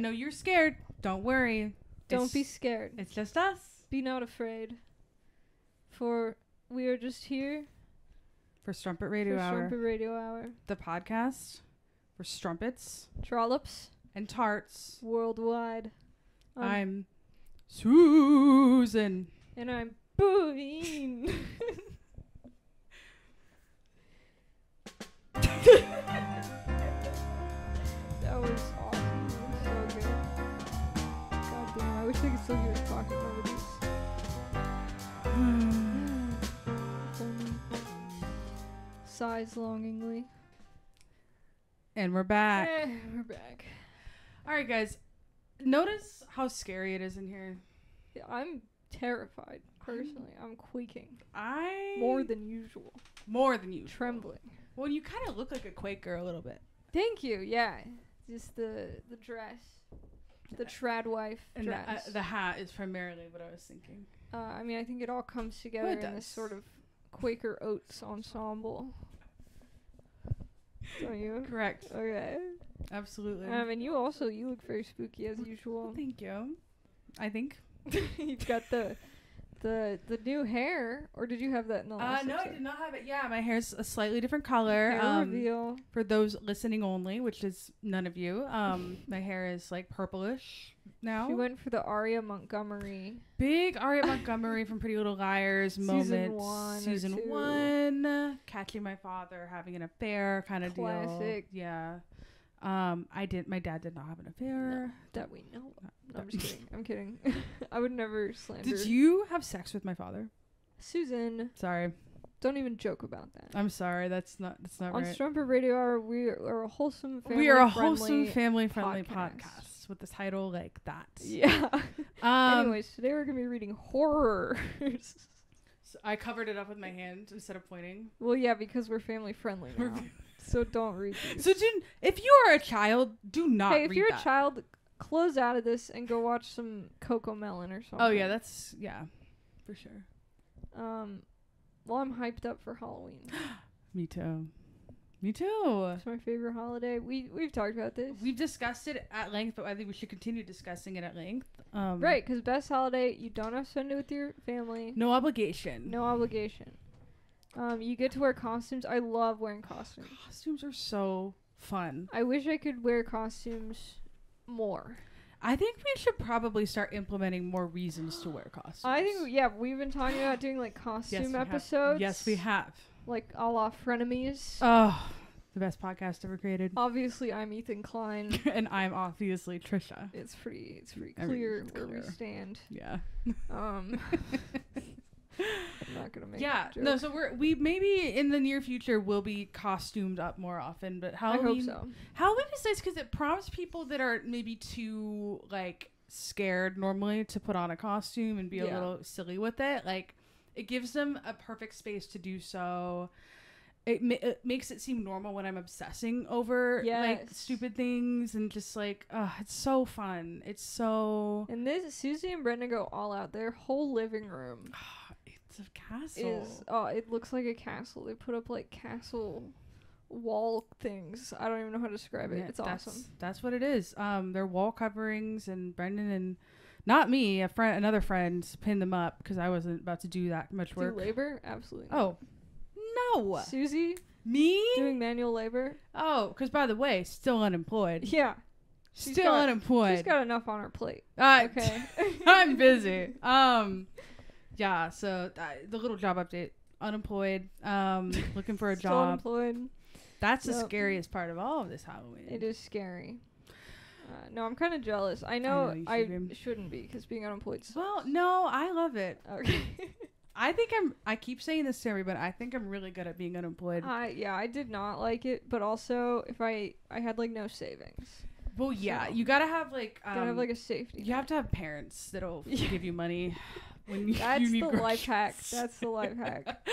know you're scared. Don't worry. Don't be scared. It's just us. Be not afraid. For we are just here For Strumpet Radio for Hour. Strumpet Radio Hour. The podcast for strumpets Trollops. and tarts. Worldwide. I'm Susan. And I'm Boone. That was awesome. That was so good. God damn, I wish I could still hear us talking over this. Sighs longingly. And we're back. We're back. All right, guys. Notice how scary it is in here. Yeah, I'm terrified, personally. I'm quaking. More than usual. More than usual. Trembling. Well, you kind of look like a Quaker a little bit. Thank you, yeah. Just the dress. The trad wife And dress. the hat is primarily what I was thinking. I mean, I think it all comes together in this sort of Quaker Oats ensemble. Don't you? Correct. Okay. Absolutely. And you look very spooky as usual. Well, thank you. I think. You've got the new hair, or did you have that in the last no, I episode? did not have it. Yeah, my hair's a slightly different color. Hair reveal. For those listening only, which is none of you, my hair is like purplish now. She went for the Aria Montgomery. Big Aria Montgomery from Pretty Little Liars moment. Season 1. Catching my father having an affair kind of deal. Classic. Yeah. My dad did not have an affair. No, that we know. No, I'm just kidding. I'm kidding. I would never slander. Did you have sex with my father? Susan, Sorry. don't even joke about that. I'm sorry. That's not On right. Strumpet Radio Hour, we are a wholesome family We are a wholesome family-friendly podcast. podcast with the title like that. Yeah. Um, Anyways, today we're going to be reading horror. so I covered it up with my hand instead of pointing. Well, yeah, because we're family friendly now. So don't read these. So if you are a child, do not read that. Hey, if you're a child, close out of this and go watch some Coco Melon or something. Oh, yeah, for sure. Well, I'm hyped up for Halloween. Me too. It's my favorite holiday. We've talked about this. We've discussed it at length, but I think we should continue discussing it at length. Right, because best holiday, you don't have to spend it with your family. No obligation. No obligation. You get to wear costumes. I love wearing costumes. Costumes are so fun. I wish I could wear costumes more. I think we should probably start implementing more reasons to wear costumes. I think, yeah, we've been talking about doing, like, costume episodes. Yes, we have. Like, a la Frenemies. Oh, the best podcast ever created. Obviously, I'm Ethan Klein. And I'm obviously Trisha. It's pretty clear where we stand. Yeah. I'm not gonna make yeah, a joke. no, so we maybe in the near future will be costumed up more often, but Halloween, I hope so. Halloween is nice because it prompts people that are maybe too like scared normally to put on a costume and be a little silly with it. Like it gives them a perfect space to do so. It makes it seem normal when I'm obsessing over like stupid things and just like it's so fun. It's so. And this Susie and Brenda go all out. Their whole living room. It's a castle. It looks like a castle. They put up like castle wall things. I don't even know how to describe it. It's awesome. That's what it is. Their wall coverings, and Brendan and not me, another friend pinned them up because I wasn't about to do that much work. Do labor? Absolutely not. Oh, no. Susie? Me? Doing manual labor? Oh, because by the way, still unemployed. Yeah. Still unemployed. She's got enough on her plate. Okay. I'm busy. Yeah, so the little job update. Unemployed. Looking for a Still job. unemployed. That's the scariest part of all of this Halloween. It is scary. No, I'm kind of jealous. I know I shouldn't be because being unemployed sucks. Well, no, I love it. Okay. I keep saying this to everybody, I think I'm really good at being unemployed. Yeah, I did not like it, but also if I had like no savings. Well, yeah, you gotta have like a safety. You have to have parents that'll give you money when you That's need the groceries. life hack. That's the life hack.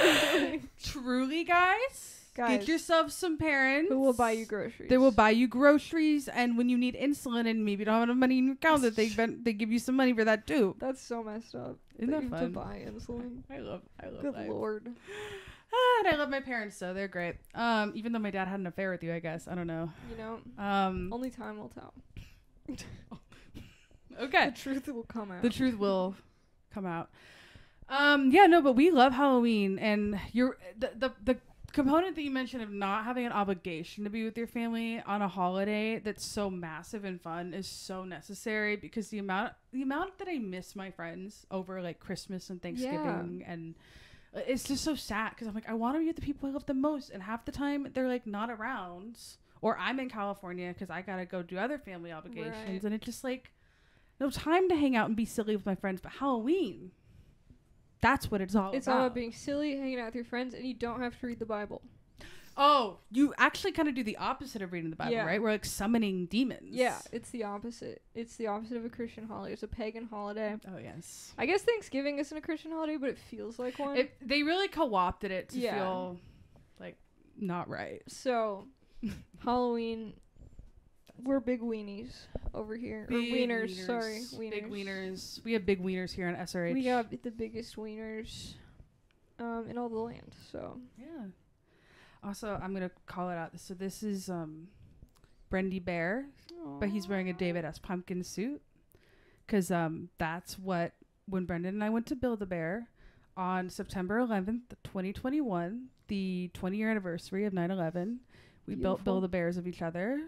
Truly, guys, get yourself some parents who will buy you groceries. They will buy you groceries, and when you need insulin and maybe don't have enough money in your account, that they give you some money for that too. That's so messed up. Isn't that you fun? have to buy insulin. I love Good life. Lord. And I love my parents, though. They're great. Even though my dad had an affair with you, I guess. I don't know. You know, only time will tell. Okay. The truth will come out. The truth will come out. Yeah, no, but we love Halloween, and the component that you mentioned of not having an obligation to be with your family on a holiday that's so massive and fun is so necessary, because the amount that I miss my friends over like Christmas and Thanksgiving, and it's just so sad, because I'm like, I want to be with the people I love the most, and half the time they're like not around, or I'm in California because I gotta go do other family obligations, and it's just like no time to hang out and be silly with my friends. But Halloween, that's what it's all about. It's all about being silly, hanging out with your friends, and you don't have to read the Bible. Oh, you actually kind of do the opposite of reading the Bible, right? We're like summoning demons. Yeah, it's the opposite. It's the opposite of a Christian holiday. It's a pagan holiday. Oh, yes. I guess Thanksgiving isn't a Christian holiday, but it feels like one. They really co-opted it to feel like not right. So, Halloween, we're big weenies over here. Big or wieners, sorry. Wieners. Big wieners. We have big wieners here on SRH. We got the biggest wieners in all the land, so. Yeah. Also, I'm going to call it out. So this is Brendy Bear, but he's wearing a David S. Pumpkin suit. Because that's what, when Brendan and I went to Build-A-Bear on September 11th, 2021, the 20-year anniversary of 9/11, we built Build-A-Bears of each other.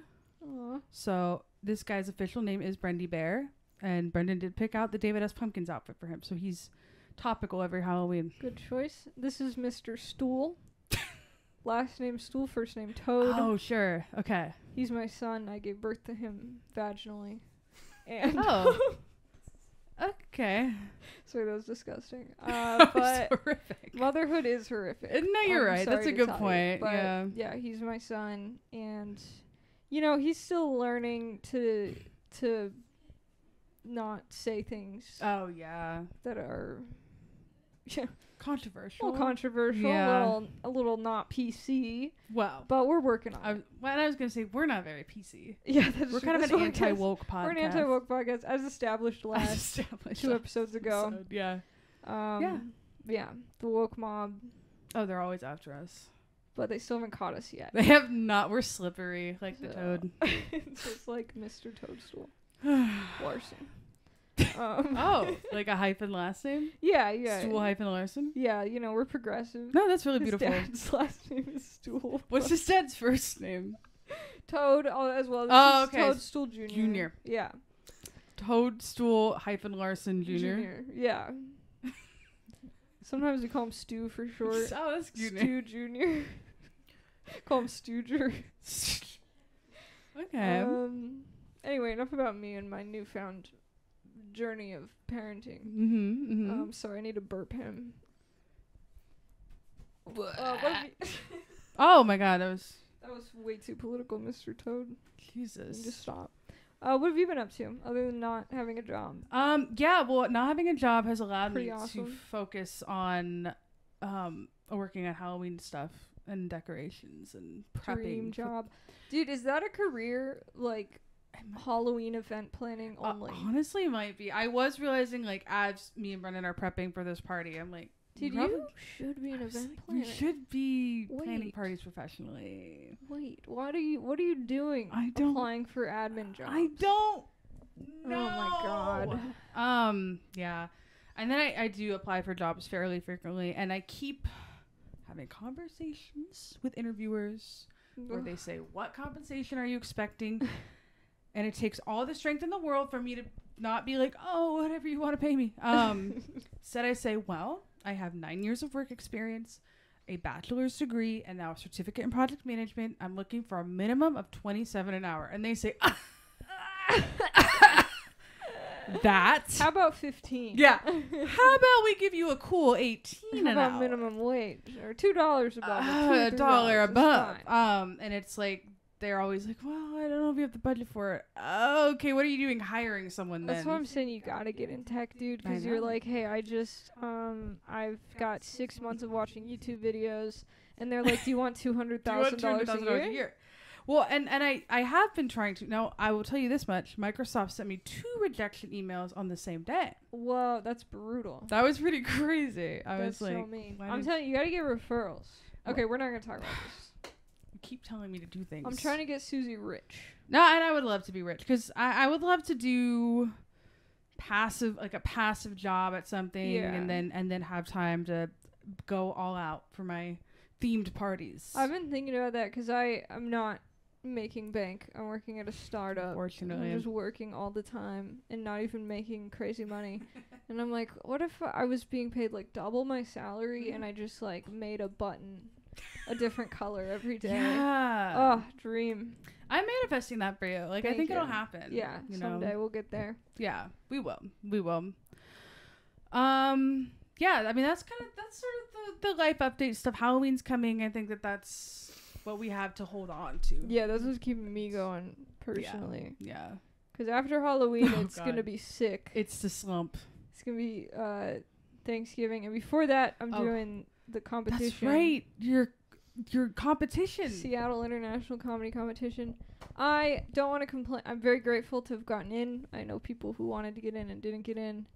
Aww. So this guy's official name is Brendy Bear, and Brendan did pick out the David S. Pumpkins outfit for him, so he's topical every Halloween. Good choice. This is Mr. Stool. Last name Stool, first name Toad. Oh, sure. Okay. He's my son. I gave birth to him vaginally. And okay. Sorry, that was disgusting. But horrific. Motherhood is horrific. No, you're right. That's a good point. Yeah, he's my son, and he's still learning to not say things. Oh yeah. That are controversial. A little controversial. A little not PC. Well, but we're working on it. I was gonna say we're not very PC. Yeah, that's we're true. kind of an anti-woke podcast. We're an anti-woke podcast, as established last 2 episodes ago. Yeah. Yeah. The woke mob. Oh, they're always after us. But they still haven't caught us yet. They have not. We're slippery like the toad. It's just like Mr. Toadstool. Larson. Like a hyphen last name? Yeah. Stool hyphen Larson? Yeah, we're progressive. No, that's really beautiful. His dad's last name is Stool. What's his dad's first name? Toad, as well. Okay. Toadstool Jr. Jr. Yeah. Toadstool hyphen Larson Jr. Yeah. Sometimes we call him Stu for short. Oh, that's cute. Stu Jr. Call him Stooger. Okay. Anyway, enough about me and my newfound journey of parenting. Sorry, I need to burp him. Oh my god, that was way too political, Mr. Toad. Jesus. Just stop. What have you been up to other than not having a job? Yeah, well, not having a job has allowed me awesome. to focus on working on Halloween stuff and decorations and prepping. Dream job. Dude, is that a career, like, Halloween event planning only? Honestly, it might be. I was realizing, like, as me and Brendan are prepping for this party, I'm like, dude, you should be an event planner. You should be planning parties professionally. Wait, what are you doing? Applying for admin jobs. I don't know. Oh my god. Yeah. And then I do apply for jobs fairly frequently, and I keep having conversations with interviewers where they say, what compensation are you expecting? And it takes all the strength in the world for me to not be like, oh, whatever you want to pay me. Instead I say, well, I have 9 years of work experience, a bachelor's degree, and now a certificate in project management. I'm looking for a minimum of $27 an hour. And they say, that. How about 15? Yeah. How about we give you a cool 18 an hour? How about minimum wage? Or $2 above. $1 above. And it's like, they're always like, well, I don't know if you have the budget for it. Okay, what are you doing hiring someone then? That's why I'm saying you gotta get in tech, dude, because you're like, hey, I've got 6 months of watching YouTube videos, and they're like, do you want $200,000 a year? Well, and I have been trying to. Now, I will tell you this much. Microsoft sent me 2 rejection emails on the same day. Whoa, that's brutal. That was pretty crazy. I was like, so mean. I'm telling you, you gotta get referrals. Okay, we're not gonna talk about this. keep telling me to do things. I'm trying to get Susie rich. No, and I would love to be rich because I would love to do a passive job at something, and then have time to go all out for my themed parties. I've been thinking about that because I'm not making bank. I'm working at a startup. Unfortunately, I'm just working all the time and not even making crazy money. And I'm like, what if I was being paid like double my salary and I just like made a button a different color every day? Yeah. Oh, dream. I'm manifesting that for you. Like, I think it'll happen. Yeah, someday we'll get there. Yeah, we will. Yeah, I mean, that's sort of the life update stuff. Halloween's coming. I think that's what we have to hold on to. Yeah, that's what's keeping me going personally. Yeah. Because after Halloween, it's going to be sick. It's the slump. It's going to be Thanksgiving. And before that, I'm doing the competition. That's right. Your competition. Seattle International Comedy Competition. I don't want to complain. I'm very grateful to have gotten in. I know people who wanted to get in and didn't get in.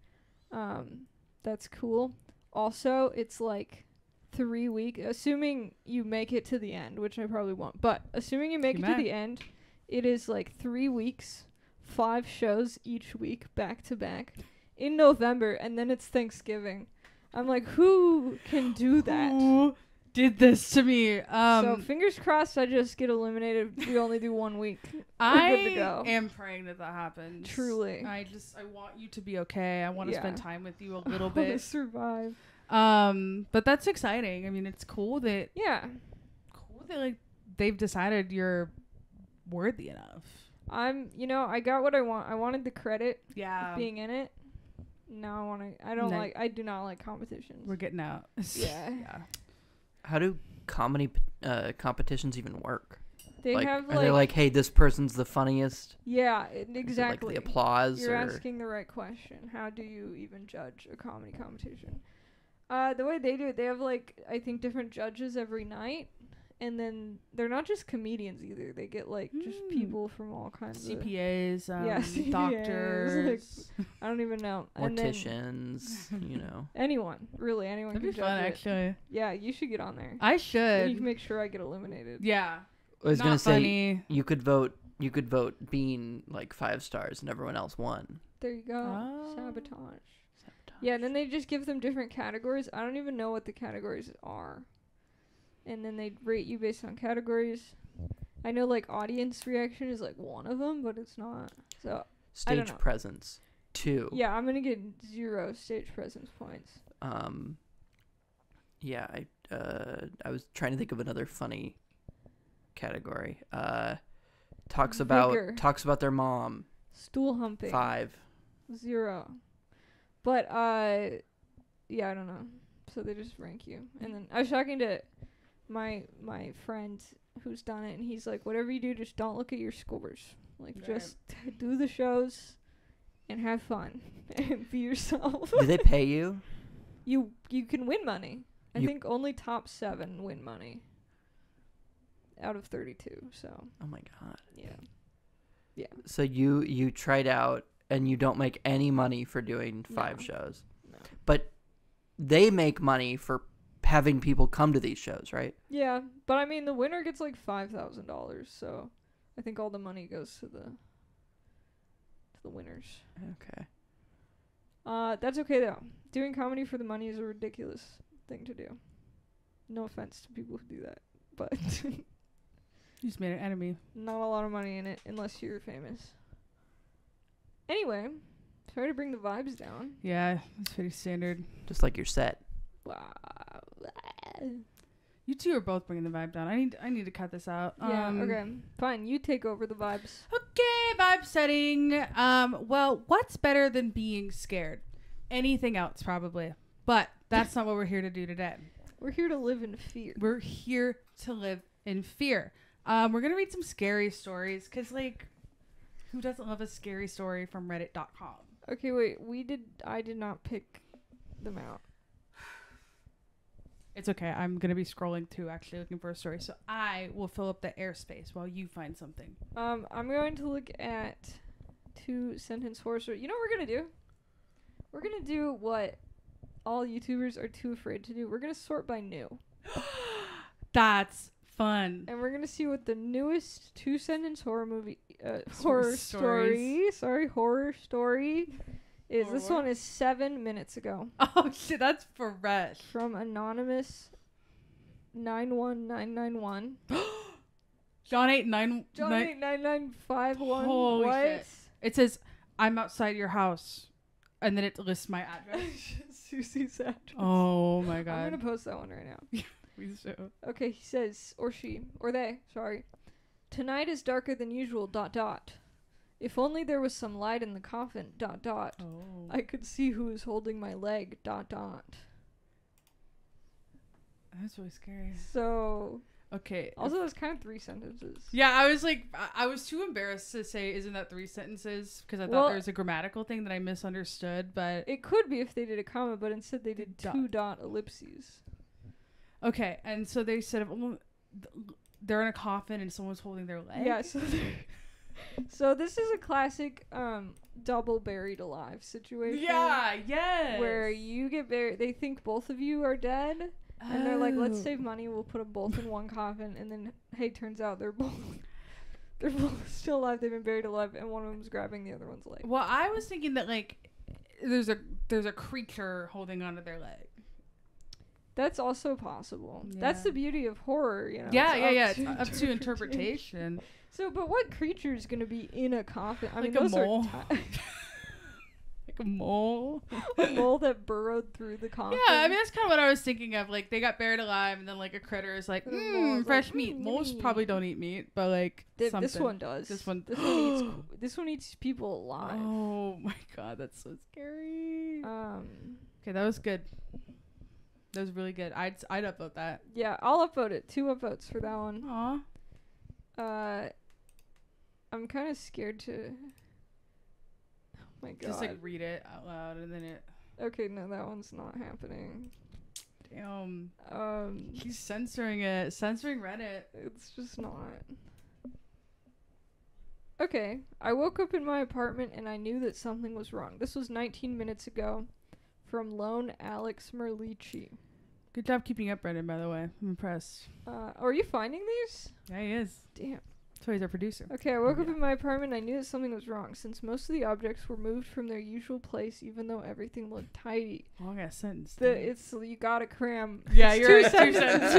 That's cool. Also, it's like 3 weeks, assuming you make it to the end, which I probably won't. But assuming you make it to the end, it is like 3 weeks, 5 shows each week, back to back, in November, and then it's Thanksgiving. I'm like, who can do that? Who did this to me? So fingers crossed I just get eliminated. We only do 1 week. I good to go. am praying that happens. Truly. I want you to be okay. I want to spend time with you a little I bit. want to survive. But that's exciting. I mean, it's cool that like they've decided you're worthy enough. I got what I want. I wanted the credit. Yeah. Of being in it. Now I do not like competitions. We're getting out. Yeah. Yeah. How do comedy competitions even work? They have are they like, hey, this person's the funniest? Yeah, exactly. Like the applause. You're asking the right question. How do you even judge a comedy competition? The way they do it, they have like I think different judges every night, and then they're not just comedians either. They get like just people from all kinds of CPAs, CPAs, doctors. like, I don't even know. Morticians, anyone can That'd be judge fun, it. Actually. Yeah, you should get on there. I should. You can make sure I get eliminated. Yeah. I was gonna say you could vote being like 5 stars and everyone else won. There you go. Sabotage. Yeah, and then they just give them different categories. I don't even know what the categories are. And then they rate you based on categories. I know like audience reaction is like one of them, but it's not. So stage presence 2. Yeah, I'm gonna get 0 stage presence points. Yeah, I was trying to think of another funny category. Talks about their mom. Stool humping. 5. 0. But yeah, I don't know. So they just rank you. And then I was talking to my friend who's done it, and he's like, whatever you do, just don't look at your scores. Like, just do the shows and have fun and be yourself. Do they pay you? You can win money. I think only top 7 win money out of 32. So. Oh my god. Yeah. Yeah. So you tried out and you don't make any money for doing 5 shows. No. But they make money for having people come to these shows, right? Yeah, but I mean the winner gets like $5,000, so I think all the money goes to the winners. Okay. That's okay though. Doing comedy for the money is a ridiculous thing to do. No offense to people who do that, but you just made an enemy. Not a lot of money in it unless you're famous. Anyway, sorry to bring the vibes down. Yeah, it's pretty standard. Just like your set. Wow. You two are both bringing the vibe down. I need to cut this out. Yeah, okay. Fine, you take over the vibes. Okay, vibe setting. Well, what's better than being scared? Anything else, probably. But that's not what we're here to do today. We're here to live in fear. We're here to live in fear. We're going to read some scary stories, because, like, who doesn't love a scary story from reddit.com? Okay, wait. I did not pick them out. It's okay. I'm going to be scrolling too, actually, looking for a story. So I will fill up the airspace while you find something. I'm going to look at 2-sentence horror story. You know what we're going to do? We're going to do what all YouTubers are too afraid to do. We're going to sort by new. That's Fun. And we're gonna see what the newest 2-sentence horror movie, Horror story is. Horror. This one is 7 minutes ago. Oh shit, that's fresh. From anonymous 91991. John 89951. Holy what? shit. It says, I'm outside your house. And then it lists my address. Susie's address. Oh my god. I'm gonna post that one right now. Please do. Okay, he says, or she, or they, sorry. Tonight is darker than usual, ... If only there was some light in the coffin, ... Oh. I could see who is holding my leg, ... That's really scary. So... Okay. Also, that's kind of 3 sentences. Yeah, I was like, I was too embarrassed to say, isn't that 3 sentences? Because I thought there was a grammatical thing that I misunderstood, but... It could be if they did a comma, but instead they did 2 ellipses. Okay, and so they said, they're in a coffin and someone's holding their leg? Yeah, so this is a classic double buried alive situation. Yeah, yes. Where you get buried, they think both of you are dead. And they're like, let's save money, we'll put them both in one coffin, and then, hey, turns out they're both still alive, they've been buried alive, and one of them's grabbing the other one's leg. Well, I was thinking that, like, there's a creature holding onto their leg. That's also possible. Yeah. That's the beauty of horror, you know. Yeah, it's up to interpretation. So, but what creature is going to be in a coffin? I mean, Like a those mole. are Like a mole. a mole that burrowed through the coffin. Yeah, I mean, that's kind of what I was thinking of. Like, they got buried alive, and then, like, a critter is like, fresh meat. Moles probably don't eat meat, but, like, something. This one does. This one eats people alive. Oh, my God. That's so scary. Okay, that was good. That was really good. I'd upvote that. Yeah, I'll upvote it. 2 upvotes for that one. Aw. I'm kind of scared to... Oh my god. Just, like, read it out loud, and then it... Okay, no, that one's not happening. Damn. He's censoring it. Censoring Reddit. It's just not. Okay. I woke up in my apartment and I knew that something was wrong. This was 19 minutes ago. From Lone Alex Merlici. Good job keeping up, Brendan, by the way. I'm impressed. Are you finding these? Yeah, he is. Damn. So he's our producer. Okay, I woke up in my apartment and I knew that something was wrong, since most of the objects were moved from their usual place, even though everything looked tidy. Long ass sentence. You gotta cram. Yeah, it's you're 2 right. sentences.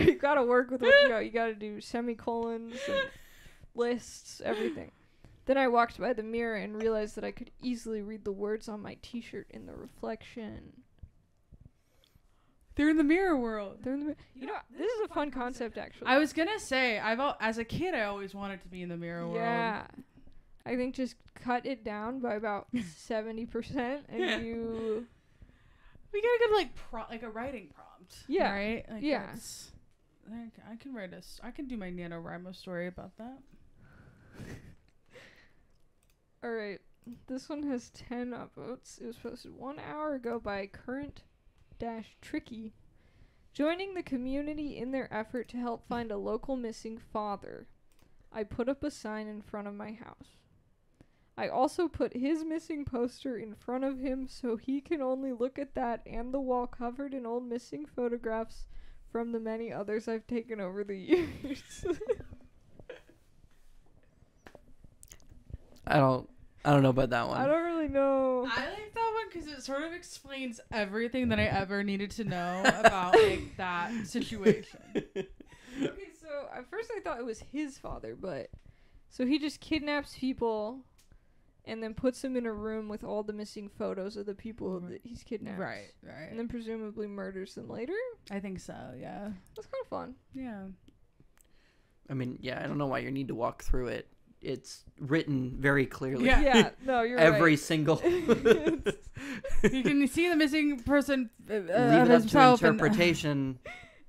You gotta work with what you got. You gotta do semicolons and lists, everything. Then I walked by the mirror and realized that I could easily read the words on my t-shirt in the reflection. They're in the mirror world. You know, this is a fun concept, actually. I was gonna say, as a kid, I always wanted to be in the mirror world. Yeah. I think just cut it down by about 70% and you... We gotta get, like, a writing prompt. Yeah. Right? Like, yeah. I can I can do my NaNoWriMo story about that. Alright. This one has 10 upvotes. It was posted 1 hour ago by Current-Tricky. Joining the community in their effort to help find a local missing father. I put up a sign in front of my house. I also put his missing poster in front of him so he can only look at that and the wall covered in old missing photographs from the many others I've taken over the years. I don't know about that one. I don't really know. I like that one because it sort of explains everything that I ever needed to know about, like, that situation. Okay, so at first I thought it was his father, but... So he just kidnaps people and then puts them in a room with all the missing photos of the people that he's kidnapped. Right. And then presumably murders them later? I think so, yeah. That's kind of fun. Yeah. I mean, yeah, I don't know why you need to walk through it. It's written very clearly. Yeah, no, you're right. Every single... You can see the missing person Leave it up to interpretation.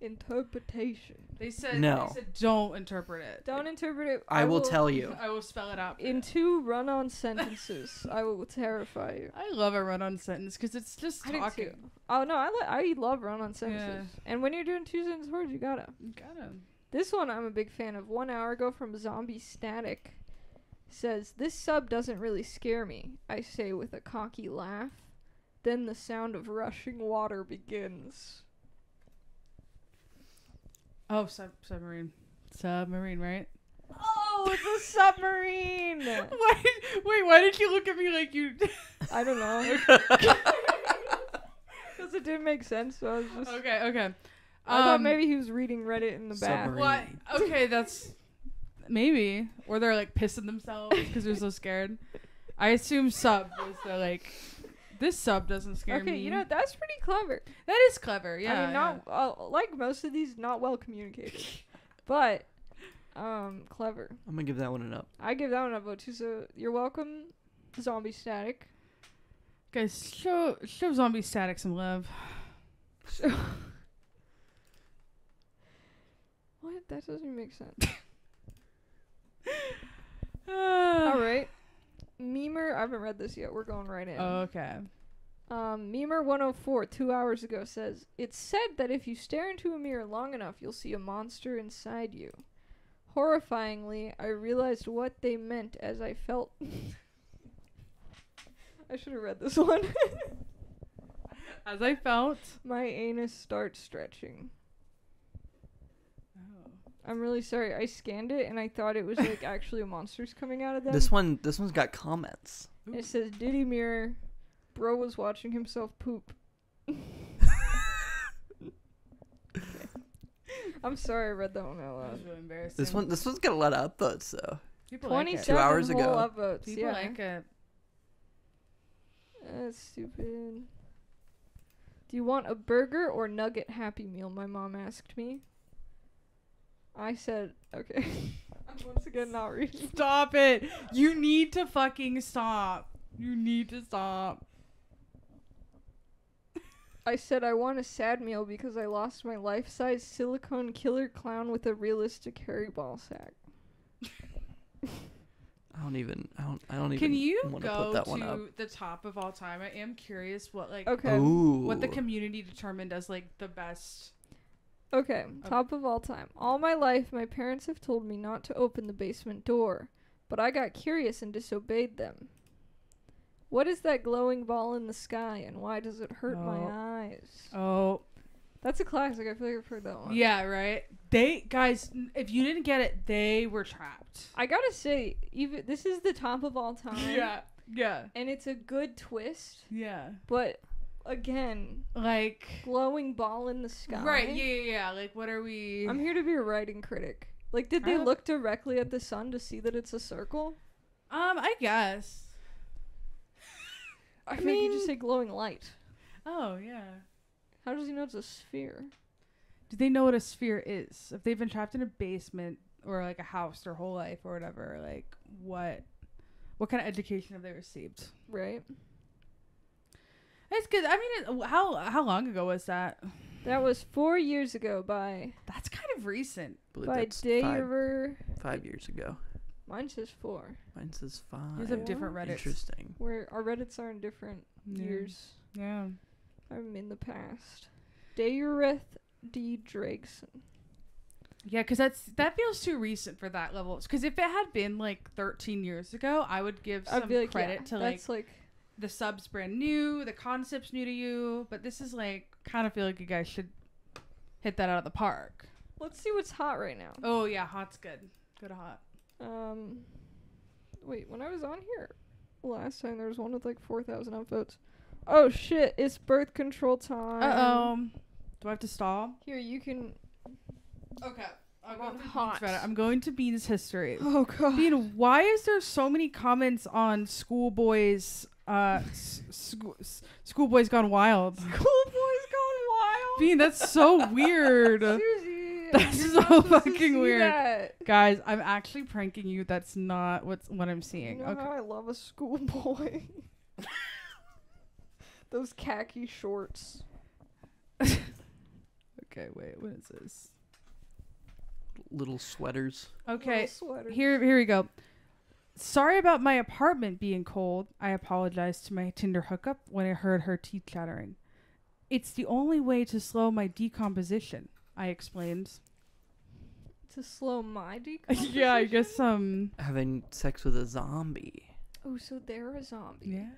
Interpretation. They said don't interpret it. Don't interpret it. I will tell you. I will spell it out. In 2 run-on sentences, I will terrify you. I love a run-on sentence because it's just talking. I do too. Oh, no, I love run-on sentences. Yeah. And when you're doing 2-sentence words, you gotta. This one I'm a big fan of. 1 hour ago from Zombie Static. Says, this sub doesn't really scare me, I say with a cocky laugh. Then the sound of rushing water begins. Oh, submarine. Submarine, right? Oh, it's a submarine. Why did you look at me like you... I don't know. Because it didn't make sense, so I was just... Okay. I thought maybe he was reading Reddit in the back. What? Okay, that's... Maybe. Or they're, like, pissing themselves because they're so scared. I assume sub was the, like... This sub doesn't scare me. Okay, you know, that's pretty clever. That is clever, yeah. I mean, not like most of these, not well communicated. But, clever. I'm gonna give that one an up. I give that one a vote, too, so you're welcome, Zombie Static. Guys, show Zombie Static some love. What? That doesn't make sense. Alright. Memer, I haven't read this yet. We're going right in. Okay. Memer 104, 2 hours ago, says, it's said that if you stare into a mirror long enough, you'll see a monster inside you. Horrifyingly, I realized what they meant as I felt... I should have read this one. As I felt... My anus starts stretching. Oh. I'm really sorry. I scanned it and I thought it was like actually monsters coming out of them. This one's got comments. It says, Diddy Mirror, bro was watching himself poop. I'm sorry I read that one out That loud. was really embarrassing. This one's got a lot of upvotes though. People like it. 27 2 hours whole ago. upvotes. People Yeah. like it. That's stupid. Do you want a burger or nugget Happy Meal? My mom asked me. I said, okay. I'm once again not reading. Stop it. You need to fucking stop. You need to stop. I said I want a sad meal because I lost my life-size silicone killer clown with a realistic hairy ball sack. I don't even Can you want to go put that one up. to the top of all time? I am curious what like Okay. what the community determined as like the best. Okay, top of all time. All my life, my parents have told me not to open the basement door, but I got curious and disobeyed them. What is that glowing ball in the sky, and why does it hurt my eyes? Oh. That's a classic. I feel like I've heard that one. Yeah, right? Guys, if you didn't get it, they were trapped. I gotta say, even this is the top of all time. Yeah. And it's a good twist, Yeah. but again, Like... glowing ball in the sky. Right, yeah. Like, what are we... I'm here to be a writing critic. Like, did they look directly at the sun to see that it's a circle? I guess. I mean, you just say glowing light. Oh, yeah. How does he know it's a sphere? Do they know what a sphere is? If they've been trapped in a basement or like a house their whole life or whatever, like what kind of education have they received? Right. It's good. I mean, how long ago was that? That was 4 years ago by... That's kind of recent. By Daver... 5 years ago. Mine says 4. Mine says 5. These have different Reddits. Interesting. Where our Reddits are in different years. Yeah. I'm in the past. Dayreth D. Drakeson. Yeah, because that feels too recent for that level. Because if it had been like 13 years ago, I would give some credit to like the sub's brand new, the concept's new to you. But this is like kind of feel like you guys should hit that out of the park. Let's see what's hot right now. Oh yeah, hot's good. Good hot. Wait, when I was on here last time, there was one with like 4,000 upvotes. Oh shit, it's birth control time. Do I have to stall? Here, you can... Okay. I'll go through hot. I'm going to Bean's history. Oh god. Bean, why is there so many comments on Schoolboy's Schoolboy's Gone Wild? Schoolboy's Gone Wild? Bean, that's so weird. Susie, That's so fucking weird. Guys, I'm actually pranking you. That's not what I'm seeing. You know how I love a schoolboy. Those khaki shorts. Okay, wait. What is this? Little sweaters. Okay, Little sweaters. here we go. Sorry about my apartment being cold. I apologized to my Tinder hookup when I heard her teeth chattering. It's the only way to slow my decomposition, I explained. To slow my decomposition? Yeah, I guess Having sex with a zombie. Oh, so they're a zombie. Yeah.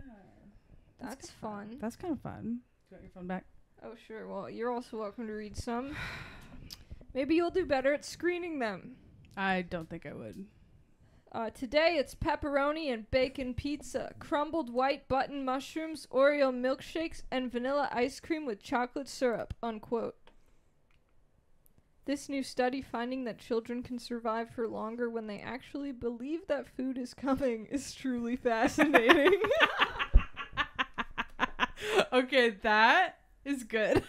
That's fun. That's kind of fun. You got your phone back? Oh, sure. Well, you're also welcome to read some. Maybe you'll do better at screening them. I don't think I would. Today it's pepperoni and bacon pizza, crumbled white button mushrooms, Oreo milkshakes, and vanilla ice cream with chocolate syrup, unquote. This new study finding that children can survive for longer when they actually believe that food is coming is truly fascinating. Okay, that is good.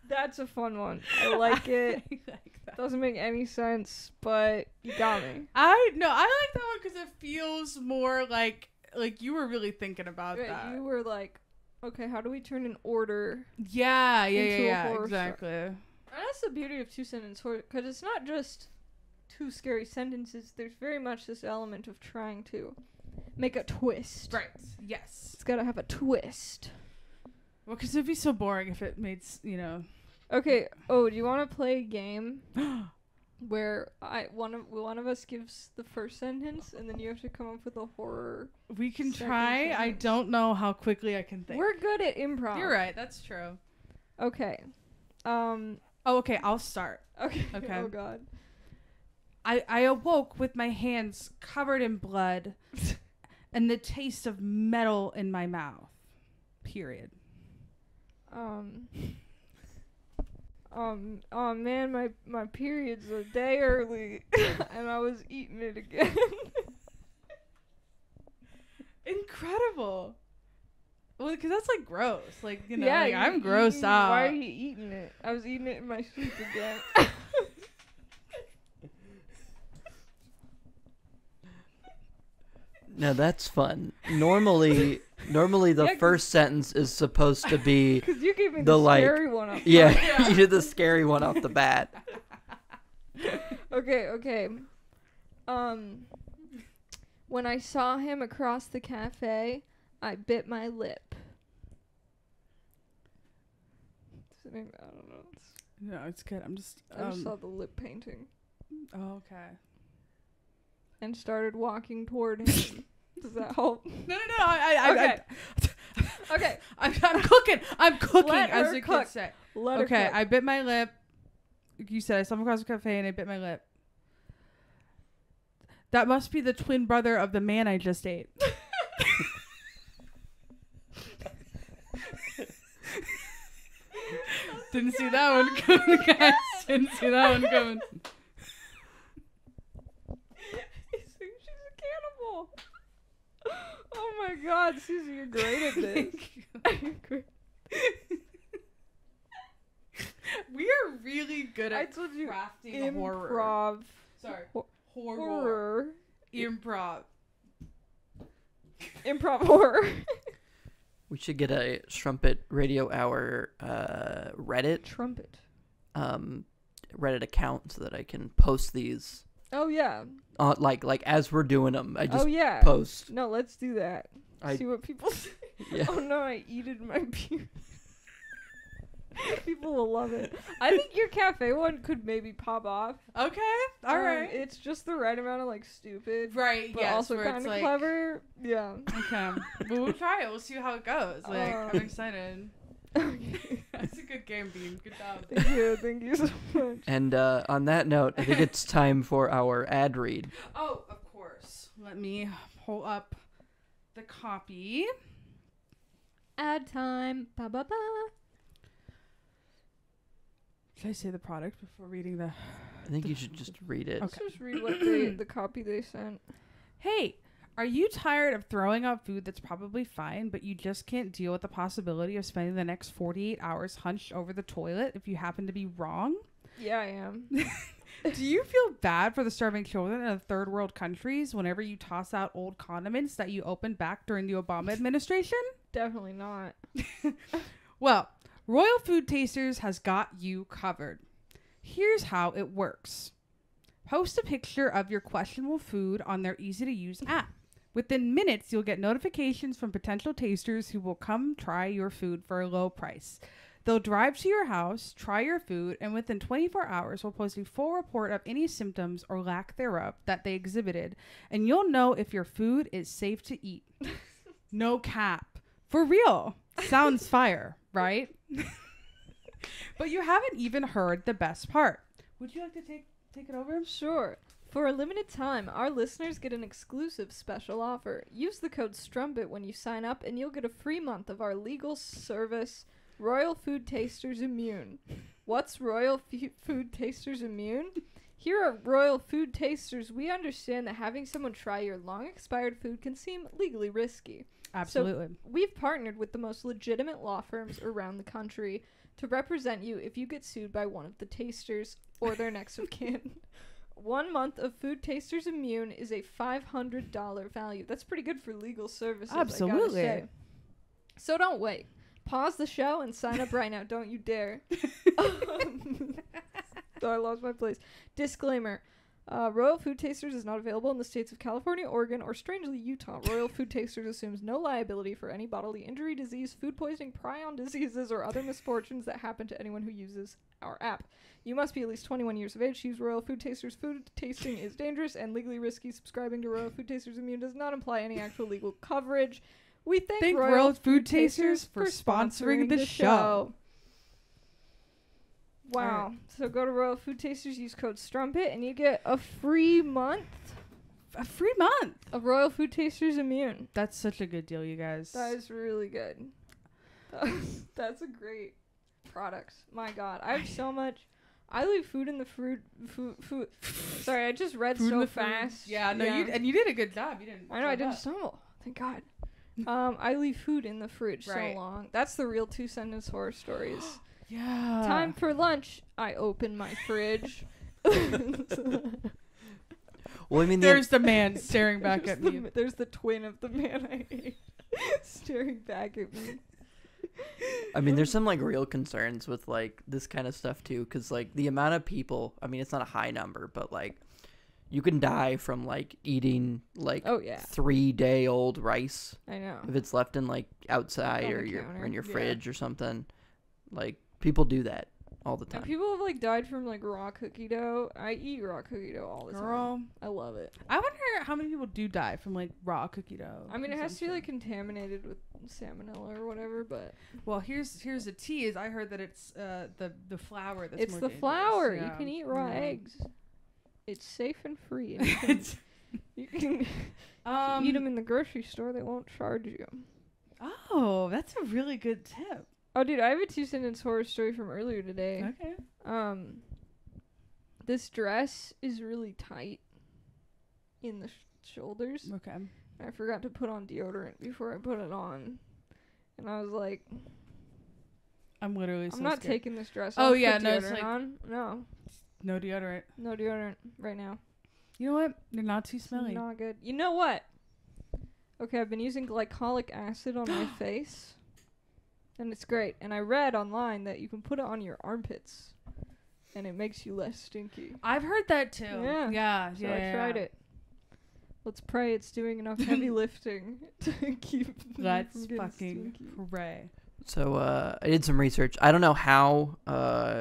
That's a fun one. I like it. I like that. Doesn't make any sense, but you got me. I like that one because it feels more like you were really thinking about that. You were like, okay, how do we turn an order? Yeah, horror exactly. And that's the beauty of two-sentence horror, because it's not just two scary sentences. There's very much this element of trying to make a twist. Right. Yes. It's gotta have a twist. Well, because it'd be so boring if it made Okay. Oh, do you want to play a game where one of us gives the first sentence and then you have to come up with a horror? We can try. Sentence. I don't know how quickly I can think. We're good at improv. You're right. That's true. Okay. Oh, okay. I'll start. Okay. Okay. Oh God. I awoke with my hands covered in blood and the taste of metal in my mouth. Period. Oh man, my period's a day early and I was eating it again. Incredible. Well, because that's like gross. Like, yeah, like, I'm grossed out. Why are you eating it? I was eating it in my sleep again. Now that's fun. Normally the first sentence is supposed to be because you gave me the scary one off. Yeah, you did the scary one off the bat. Okay. When I saw him across the cafe, I bit my lip. I don't know. No, it's good. I just saw the lip painting. Oh, okay. And started walking toward him. Does that help? No. Okay. I'm cooking. I'm cooking, as the kids say. Let her cook. I bit my lip. You said I saw him across the cafe and I bit my lip. That must be the twin brother of the man I just ate. Didn't see that one coming, guys. Didn't see that one coming. She's a cannibal. Oh my God, Susie, you're great at this. We are really good at crafting horror. Improv. Sorry. Horror. Improv. Improv horror. We should get a Strumpet Radio Hour Reddit. Trumpet. Reddit account so that I can post these. Oh yeah. Like as we're doing them, I just post. No, let's do that. See what people say. Yeah. Oh no, I eated my beard. People will love it. I think your cafe one could maybe pop off. Okay, all right. It's just the right amount of like stupid, right? But also kind of clever. Yeah. Okay. Well, we'll try it. We'll see how it goes. Like, I'm excited. Okay. That's a good game, Bean. Good job. Thank you so much. And on that note, I think it's time for our ad read. Oh, of course. Let me pull up the copy. Ad time. Ba ba ba. Should I say the product before reading the... I think you should just read it. Okay. Just read what the copy they sent. Hey, are you tired of throwing out food that's probably fine, but you just can't deal with the possibility of spending the next 48 hours hunched over the toilet if you happen to be wrong? Yeah, I am. Do you feel bad for the starving children in third world countries whenever you toss out old condiments that you opened back during the Obama administration? Definitely not. Well, Royal Food Tasters has got you covered. Here's how it works. Post a picture of your questionable food on their easy-to-use app. Within minutes, you'll get notifications from potential tasters who will come try your food for a low price. They'll drive to your house, try your food, and within 24 hours will post a full report of any symptoms or lack thereof that they exhibited, and you'll know if your food is safe to eat. No cap. For real. Sounds fire, right? But you haven't even heard the best part. Would you like to take it over? Sure. For a limited time, our listeners get an exclusive special offer. Use the code STRUMPET when you sign up, and you'll get a free month of our legal service, Royal Food Tasters Immune. What's Royal Food Tasters Immune? Here at Royal Food Tasters, we understand that having someone try your long-expired food can seem legally risky. Absolutely. So we've partnered with the most legitimate law firms around the country to represent you if you get sued by one of the tasters or their next of kin. 1 month of Food Tasters Immune is a $500 value. That's pretty good for legal services. Absolutely. I gotta say. So don't wait. Pause the show and sign up right now. Don't you dare. I lost my place. Disclaimer. Royal Food Tasters is not available in the states of California, Oregon, or strangely Utah. Royal Food Tasters assumes no liability for any bodily injury, disease, food poisoning, prion diseases, or other misfortunes that happen to anyone who uses our app. You must be at least 21 years of age to use Royal Food Tasters. Food tasting is dangerous and legally risky. Subscribing to Royal Food Tasters Immune does not imply any actual legal coverage. We thank Royal Food Tasters for sponsoring the show. Wow. Right. So go to Royal Food Tasters, use code STRUMPET, and you get a free month. A free month of Royal Food Tasters Immune. That's such a good deal, you guys. That is really good. That's a great product. My God. I have so much. I leave food in the food. Sorry, I just read so fast. Yeah, no, you did a good job. You didn't. I know, I didn't stumble. Thank God. I leave food in the fridge so long. That's the real 2-sentence horror stories. Yeah. Time for lunch. I open my fridge. Well, I mean, there's the man staring back at me. There's the twin of the man I hate staring back at me. I mean, there's some like real concerns with like this kind of stuff too, because like the amount of people. I mean, it's not a high number, but like you can die from like eating like 3-day-old rice. I know. If it's left in like outside or in your fridge or something, like people do that all the time. And people have like died from like raw cookie dough. I eat raw cookie dough all the time. I love it. I wonder how many people do die from like raw cookie dough. I mean, it has to be like contaminated with salmonella or whatever, but well, here's the tea. Is I heard that it's the flour that's it's more the dangerous. flour. Yeah. You can eat raw eggs. It's safe and free. You can eat them in the grocery store. They won't charge you. Oh, that's a really good tip. Oh, dude, I have a 2-sentence horror story from earlier today. Okay. This dress is really tight in the shoulders. Okay. I forgot to put on deodorant before I put it on. And I was like, I'm not taking this dress off. Oh, yeah, no, it's like on. No. No deodorant. No deodorant right now. You know what? You're not too smelly. It's not good. You know what? Okay, I've been using glycolic acid on my face. And it's great. And I read online that you can put it on your armpits. And it makes you less stinky. I've heard that too. Yeah. So I tried it. Let's pray it's doing enough heavy lifting to keep me from getting fucking stinky. pray. So I did some research. I don't know how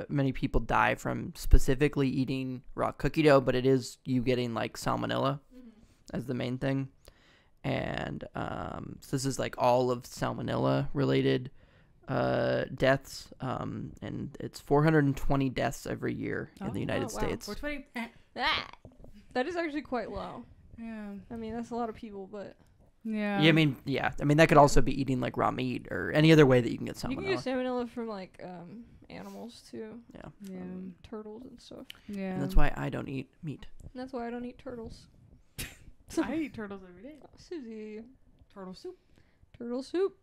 many people die from specifically eating raw cookie dough, but it is you getting like salmonella as the main thing. And so this is like all of salmonella related deaths, and it's 420 deaths every year in the United States. 420. That is actually quite low. Yeah. I mean, that's a lot of people, but yeah. I mean, that could also be eating like raw meat or any other way that you can get salmonella. You can get salmonella from like animals too. Yeah. Turtles and stuff. Yeah. And that's why I don't eat meat. And that's why I don't eat turtles. I eat turtles every day. Oh, Susie. Turtle soup. Turtle soup.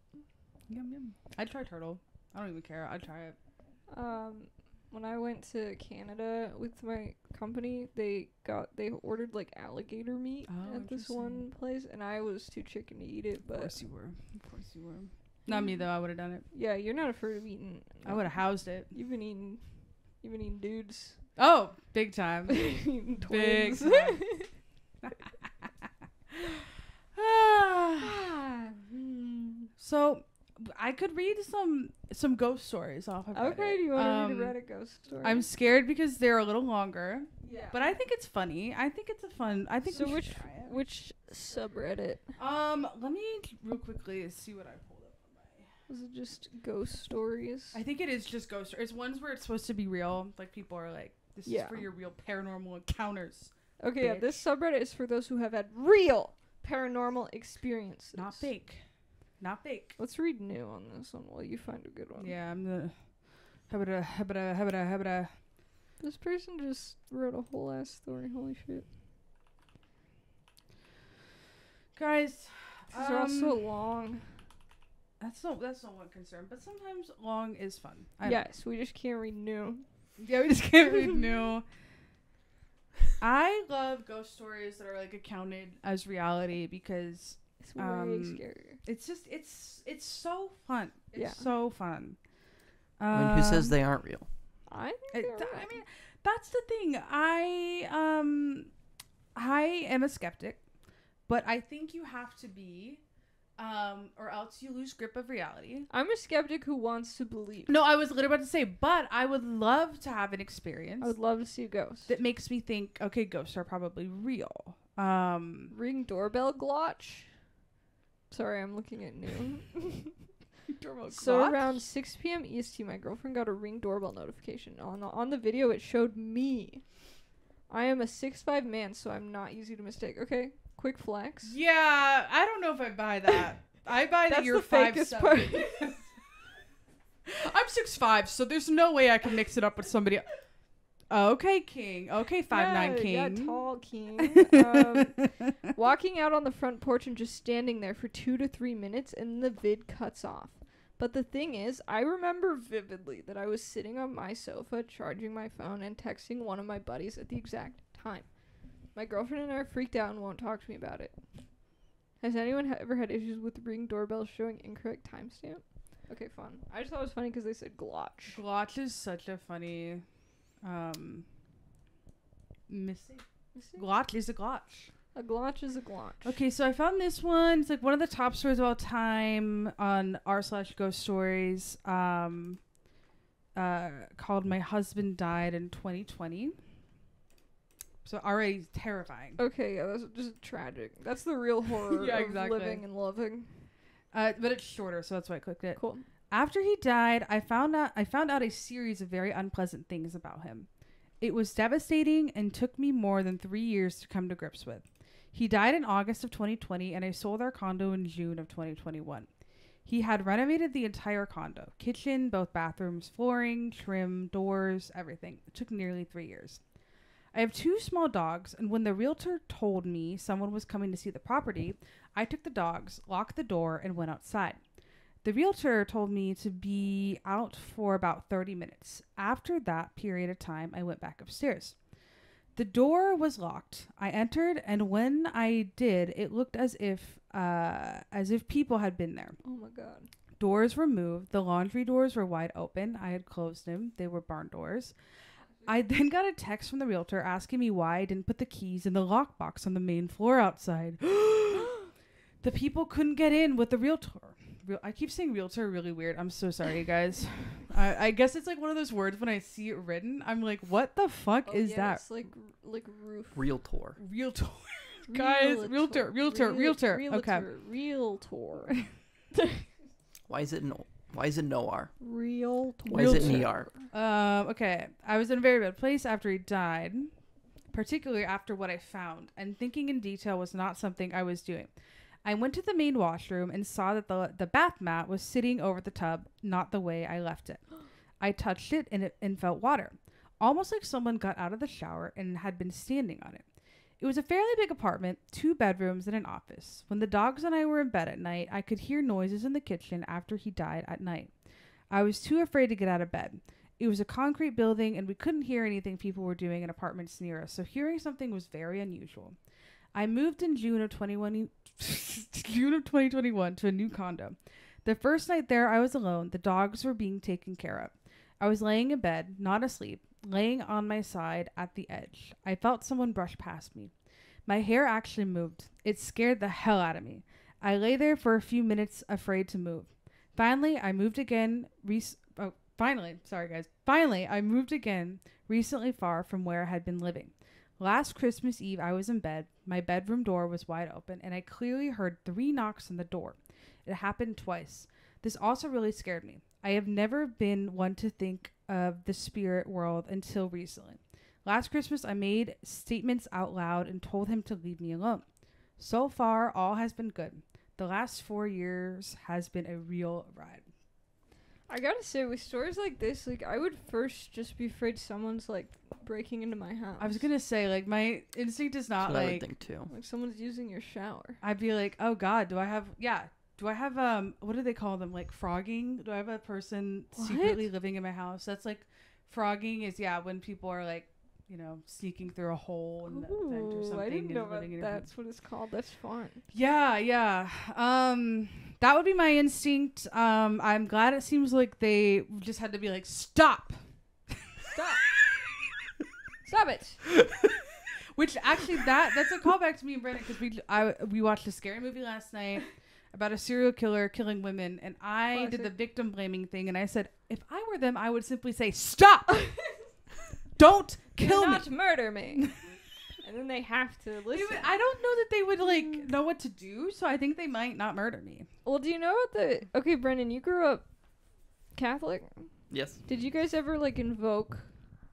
Yum yum. I'd try turtle. I don't even care. I'd try it. When I went to Canada with my company, they ordered like alligator meat at this one place, and I was too chicken to eat it. But of course you were. Not me though. I would have done it. Yeah, you're not afraid of eating. I would have housed it. You've been eating dudes. Oh, big time. Eating big twins. time. So I could read some ghost stories off of Reddit. Okay, do you want to read a Reddit ghost story? I'm scared because they're a little longer. Yeah. But I think it's funny. I think it's a fun. I think so. We should try it. Which subreddit? Let me real quickly see what I pulled up on my. Was it just ghost stories? I think it is just ghost stories. It's ones where it's supposed to be real. Like people are like This is for your real paranormal encounters. Okay, bitch. yeah, this subreddit is for those who have had real paranormal experiences. Not fake. Not fake. Let's read new on this one while you find a good one. Yeah, I'm gonna... Habada. This person just wrote a whole ass story. Holy shit. Guys, These are all so long. That's no one concern, but sometimes long is fun. Yes, we just can't read new. Yeah, we just can't read new. I love ghost stories that are like accounted as reality because it's way scary. It's just it's so fun. It's so fun. I mean, who says they aren't real? I mean, that's the thing. I am a skeptic, but I think you have to be, or else you lose grip of reality. I'm a skeptic who wants to believe. No, I was literally about to say, but I would love to have an experience. I would love to see a ghost. That makes me think, okay, ghosts are probably real. Ring doorbell glotch. Sorry, I'm looking at new. So around 6 p.m. EST, my girlfriend got a Ring doorbell notification. On the video, it showed me. I am a 6'5" man, so I'm not easy to mistake. Okay, quick flex. Yeah, I don't know if I buy that. I buy that you're 5'7". I'm 6'5", so there's no way I can mix it up with somebody else. Okay, king. Okay, 5'9" king. Yeah, tall king. Walking out on the front porch and just standing there for 2 to 3 minutes, and the vid cuts off. But the thing is, I remember vividly that I was sitting on my sofa charging my phone and texting one of my buddies at the exact time. My girlfriend and I are freaked out and won't talk to me about it. Has anyone ever had issues with Ring doorbells showing incorrect timestamp? Okay, fun. I just thought it was funny because they said glotch. Glotch is such a funny... missing. Glotch is a glotch. A glotch is a glotch. Okay, so I found this one. It's like one of the top stories of all time on r/ghost stories. Called "My Husband Died in 2020." So already terrifying. Okay, yeah, that's just tragic. That's the real horror of living and loving. But it's shorter, so that's why I clicked it. Cool. After he died, I found out a series of very unpleasant things about him. It was devastating and took me more than 3 years to come to grips with. He died in August of 2020, and I sold our condo in June of 2021. He had renovated the entire condo. Kitchen, both bathrooms, flooring, trim, doors, everything. It took nearly 3 years. I have 2 small dogs, and when the realtor told me someone was coming to see the property, I took the dogs, locked the door, and went outside. The realtor told me to be out for about 30 minutes. After that period of time, I went back upstairs. The door was locked. I entered, and when I did, it looked as if people had been there. Oh my god. Doors were moved. The laundry doors were wide open. I had closed them. They were barn doors. I then got a text from the realtor asking me why I didn't put the keys in the lockbox on the main floor outside. The people couldn't get in with the realtor. I keep saying realtor really weird. I'm so sorry, you guys. I guess it's like one of those words when I see it written, I'm like, what the fuck is that? It's like roof. Realtor. Realtor. Guys, realtor. Okay. Realtor. Why is it no R? Realtor. Why is it an ER? Okay. I was in a very bad place after he died, particularly after what I found, and thinking in detail was not something I was doing. I went to the main washroom and saw that the bath mat was sitting over the tub, not the way I left it. I touched it and felt water, almost like someone got out of the shower and had been standing on it. It was a fairly big apartment, 2 bedrooms and an office. When the dogs and I were in bed at night, I could hear noises in the kitchen after he died at night. I was too afraid to get out of bed. It was a concrete building and we couldn't hear anything people were doing in apartments near us, so hearing something was very unusual. I moved in June of 2021 to a new condo. The first night there, I was alone. The dogs were being taken care of. I was laying in bed, not asleep, laying on my side at the edge. I felt someone brush past me. My hair actually moved. It scared the hell out of me. I lay there for a few minutes, afraid to move. Finally, I moved again. Finally, I moved again, recently far from where I had been living. Last Christmas Eve, I was in bed. My bedroom door was wide open, and I clearly heard 3 knocks on the door. It happened twice. This also really scared me. I have never been one to think of the spirit world until recently. Last Christmas, I made statements out loud and told him to leave me alone. So far, all has been good. The last 4 years has been a real ride. I gotta say, with stories like this, like, I would first just be afraid someone's, like, breaking into my house. I was gonna say, like, my instinct is not, That's what I would like... think, too. Like, someone's using your shower. I'd be like, oh, God, do I have... Yeah. Do I have, what do they call them? Like, frogging? Do I have a person secretly living in my house? That's, like, frogging is, when people are, like, you know, sneaking through a hole in the vent or something. I didn't know that that's what it's called. That's fun. Yeah. That would be my instinct. I'm glad it seems like they just had to be like, stop. Stop it. Which actually, that's a callback to me and Brandon, because we watched a scary movie last night about a serial killer killing women, and I did the victim blaming thing, and I said, if I were them, I would simply say, stop. Don't kill me. Not murder me. And then they have to listen. I don't know that they would, like, know what to do, so I think they might not murder me. Well, do you know what okay, Brendan, you grew up Catholic? Yes. Did you guys ever, like, invoke,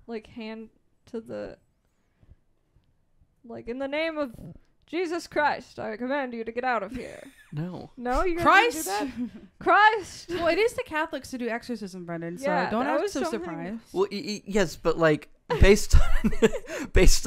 like, hand to the, like, in the name of Jesus Christ, I command you to get out of here? No. No? You guys Christ! didn't do that? Christ! Well, it is the Catholics to do exorcism, Brendan, so don't act so surprised. Well, yes, but, like, based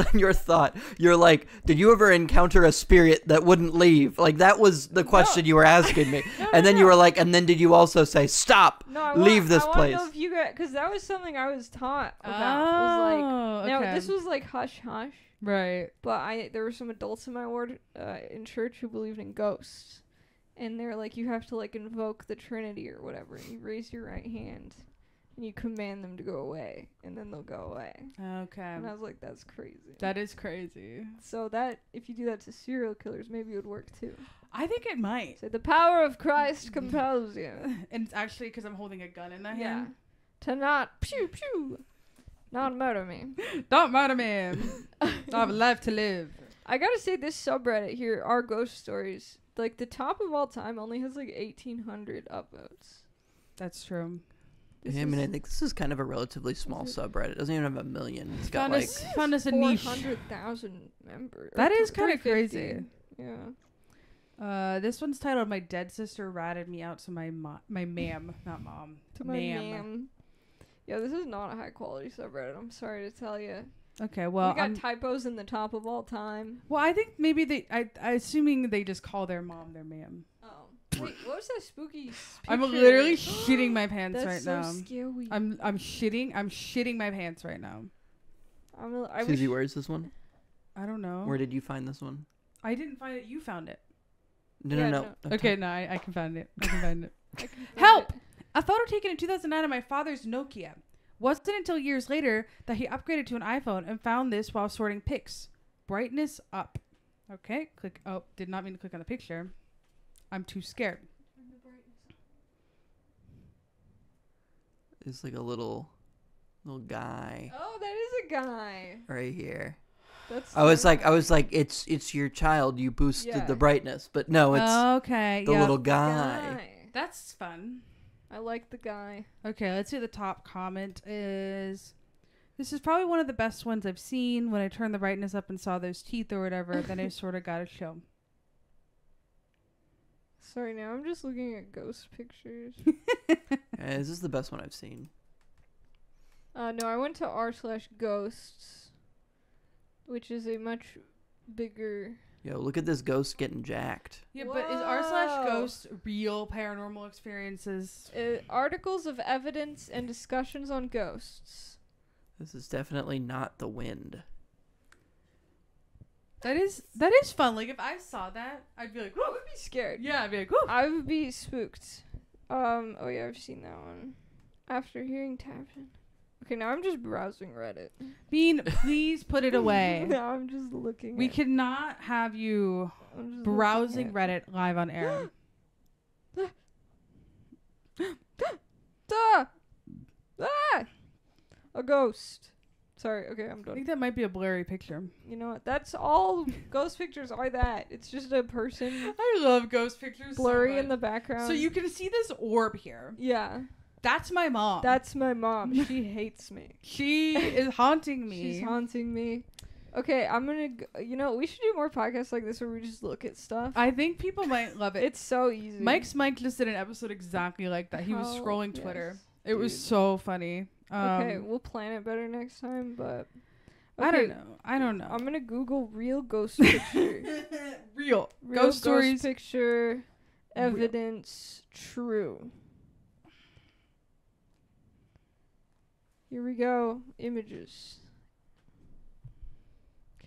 on your thought, you're like, did you ever encounter a spirit that wouldn't leave? Like, that was the question you were asking me. And then you were like, and then did you also say, stop, leave this place? I want to know if you guys, because that was something I was taught about. It was like, now this was like hush hush. Right. But there were some adults in my ward in church who believed in ghosts. And they're like, you have to, like, invoke the Trinity or whatever. And you raise your right hand. And you command them to go away. And then they'll go away. Okay. And I was like, that's crazy. That is crazy. So that, if you do that to serial killers, maybe it would work too. I think it might. So the power of Christ compels you. And it's actually because I'm holding a gun in my hand. To not, pew, pew, not murder me. Don't murder me. I have a life to live. I gotta say, this subreddit here, our ghost stories, like, the top of all time only has, like, 1,800 upvotes. That's true. I mean, I think this is kind of a relatively small subreddit. It doesn't even have 1 million. It's got, like... Found us a niche. 400,000 members. That is kind of crazy. Yeah. This one's titled "My Dead Sister Ratted Me Out to my ma'am," not mom. To my ma'am. Yeah, this is not a high quality subreddit. I'm sorry to tell you. Okay, well, we got typos in the top of all time. Well, I think maybe I assuming they just call their mom their ma'am. Oh, wait, what was that spooky picture? I'm literally shitting my pants right now. That's so scary. I'm shitting my pants right now. Susie, where is this one? I don't know. Where did you find this one? I didn't find it. You found it. No. Okay, no, I can find it. I can find it. Help! A photo taken in 2009 of my father's Nokia. Wasn't until years later that he upgraded to an iPhone and found this while sorting pics. Brightness up. Okay, click. Oh, did not mean to click on the picture. I'm too scared. It's like a little guy. Oh, that is a guy. Right here. That's. I was like, it's your child. You boosted the brightness, but no, it's the little guy. That's fun. I like the guy. Okay, let's see. The top comment is, "This is probably one of the best ones I've seen. When I turned the brightness up and saw those teeth or whatever, then I sort of got a show." Sorry, now I'm just looking at ghost pictures. This is the best one I've seen. No, I went to r/ghosts, which is a much bigger... Yo, look at this ghost getting jacked. Yeah, whoa. But is r/ghosts real paranormal experiences? Articles of evidence and discussions on ghosts. This is definitely not the wind. That is fun. Like, if I saw that, I'd be like, whoa. I would be scared. Yeah, I'd be like, whoa. I would be spooked. Oh yeah, I've seen that one. After hearing tapping. Okay, now I'm just browsing Reddit. Bean, please put it away. Now I'm just looking. We cannot have you browsing Reddit live on air. A ghost. Sorry, okay, I'm done. I think that might be a blurry picture. You know what? That's all ghost pictures are that. It's just a person. I love ghost pictures. Blurry in the background. So you can see this orb here. Yeah. That's my mom. That's my mom. She hates me. She is haunting me. She's haunting me. Okay, I'm gonna. We should do more podcasts like this where we just look at stuff. I think people might love it. It's so easy. Mike just did an episode exactly like that. He was scrolling Twitter. Yes, it was so funny. Okay, we'll plan it better next time, but okay, I don't know. I'm gonna Google real ghost picture. real ghost stories picture evidence true. Here we go. Images.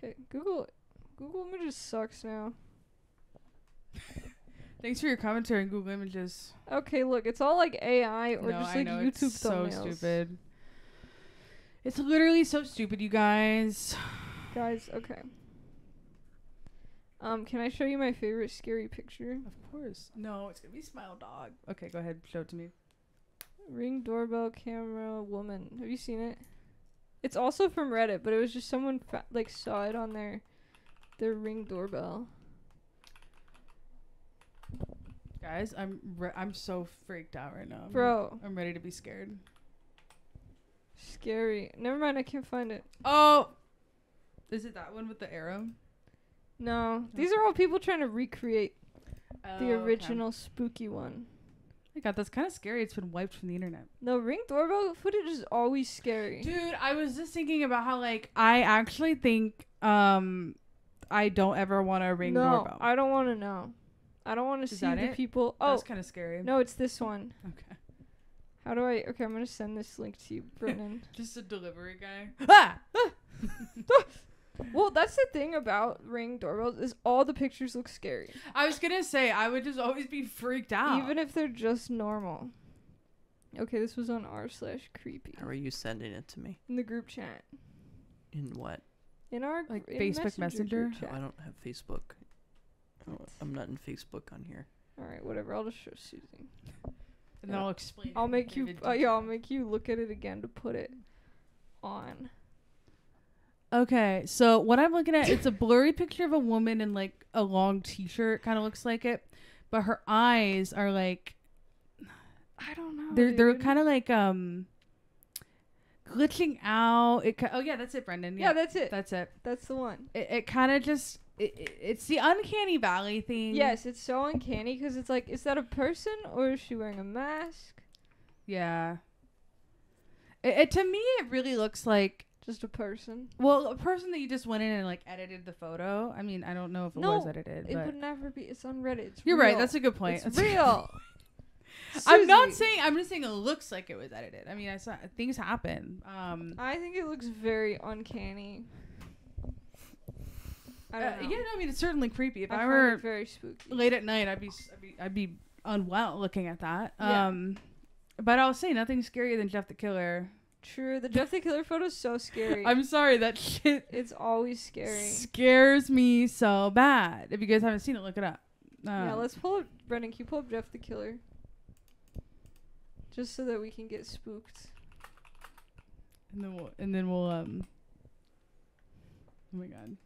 Okay, Google Images sucks now. Thanks for your commentary on Google Images. Okay, look, it's all like AI or No, just I like know, YouTube it's thumbnails. so stupid. It's literally so stupid, you guys. Guys, okay. Can I show you my favorite scary picture? Of course. No, it's gonna be Smile Dog. Okay, go ahead, show it to me. Ring doorbell camera woman. Have you seen it? It's also from Reddit, but it was just someone saw it on their Ring doorbell. Guys, I'm so freaked out right now. Bro. I'm ready to be scared. Scary. Never mind, I can't find it. Oh! Is it that one with the arrow? No. These are all people trying to recreate the Oh, original spooky one. Oh my god, that's kind of scary. It's been wiped from the internet. No, Ring doorbell footage is always scary. Dude, I was just thinking about how, I actually think, I don't ever want a Ring doorbell. I don't want to know. I don't want to see the people. Oh, that's kind of scary. no, it's this one. Okay. How do I? Okay, I'm gonna send this link to you, Brennan. Just a delivery guy. Ah! Well, that's the thing about Ring doorbells is all the pictures look scary. I was gonna say I would just always be freaked out, Even if they're just normal. Okay, this was on r/creepy. How are you sending it to me? In the group chat. In what? In our Like in Facebook Messenger? group chat. I don't have Facebook. I'm not in Facebook on here. All right, whatever. I'll just show Susan. and then I'll explain. I'll it make in you. vivid I'll detail. make you look at it again to put it on. Okay, so what I'm looking at, it's a blurry picture of a woman in a long t-shirt, kind of looks like it, but her eyes are I don't know. they're kind of glitching out. Oh yeah, that's it, Brendan. Yeah, that's it. That's it. That's the one. It kind of just it's the uncanny valley thing. Yes, it's so uncanny because it's like, is that a person or is she wearing a mask? Yeah. It to me it really looks like Just a person. well a person that you just went in and edited the photo. I mean I don't know if it was edited. It but would never be. It's on Reddit. It's you're real. right. That's a good point. It's real. I'm not Susie. saying. I'm just saying it looks like it was edited. I mean, I saw things happen. I think it looks very uncanny. I don't know. Yeah, no, I mean it's certainly creepy. If I find were it very spooky. late at night, I'd be unwell looking at that. Yeah. But I'll say nothing scarier than Jeff the Killer. True. The Jeff the Killer photo is so scary. I'm sorry, that shit It's always scary. scares me so bad. If you guys haven't seen it, look it up. Yeah, let's pull up. Brendan, can you pull up Jeff the Killer? Just so that we can get spooked. and then we'll oh my god.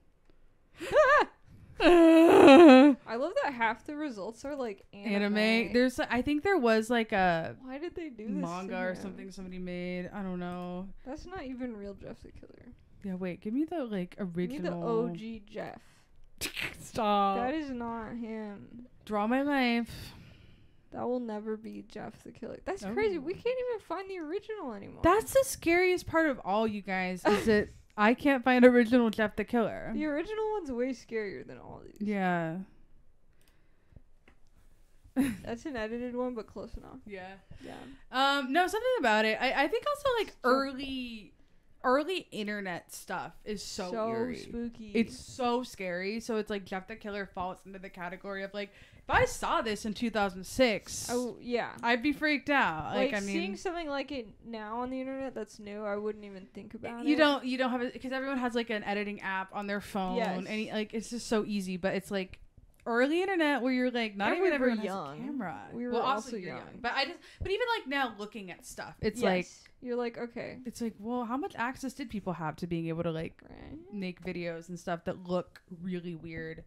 I love that half the results are Anime. There's I think there was a Why did they do this? manga to or him? something somebody made. I don't know. That's not even real Jeff the Killer. Yeah, wait. Give me the Give me the original. OG Jeff. Stop. That is not him. Draw my life. That will never be Jeff the Killer. That's crazy. We can't even find the original anymore. That's the scariest part of all, you guys. Is that I can't find original Jeff the Killer. the original one's way scarier than all these. Yeah. That's an edited one, but close enough. Yeah. Yeah. No, something about it. I think also early internet stuff is so eerie. Spooky. It's so scary. So it's Jeff the Killer falls into the category of if I saw this in 2006, Oh yeah. I'd be freaked out. I mean, seeing something like it now on the internet that's new, I wouldn't even think about you it. don't have it because everyone has an editing app on their phone. Yes. And it's just so easy. But it's early internet where you're not And even we were everyone young. has a camera. We were well, also you're young. But even now looking at stuff, it's you're okay. it's well, how much access did people have to being able to Right. make videos and stuff that look really weird?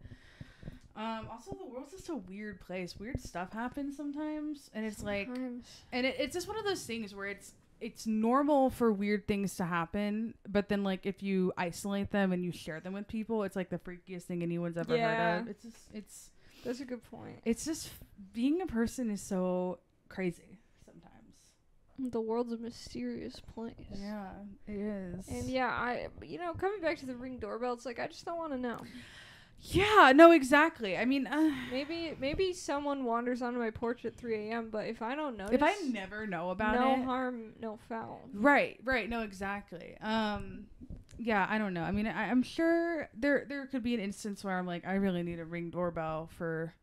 Also, the world's just a weird place. Weird stuff happens sometimes, and it's like, and it's just one of those things where it's normal for weird things to happen, but then like if you isolate them and you share them with people, it's like the freakiest thing anyone's ever heard of. It's that's a good point. It's just being a person is so crazy sometimes. The world's a mysterious place. Yeah, it is. And yeah, coming back to the Ring doorbell, it's like I just don't want to know. Yeah, no, exactly. I mean, maybe someone wanders onto my porch at 3 a.m., but if I don't notice, if I never know about it, no harm, no foul. Right, no, exactly. Yeah, I don't know. I mean, I'm sure there could be an instance where I'm like, I really need a Ring doorbell for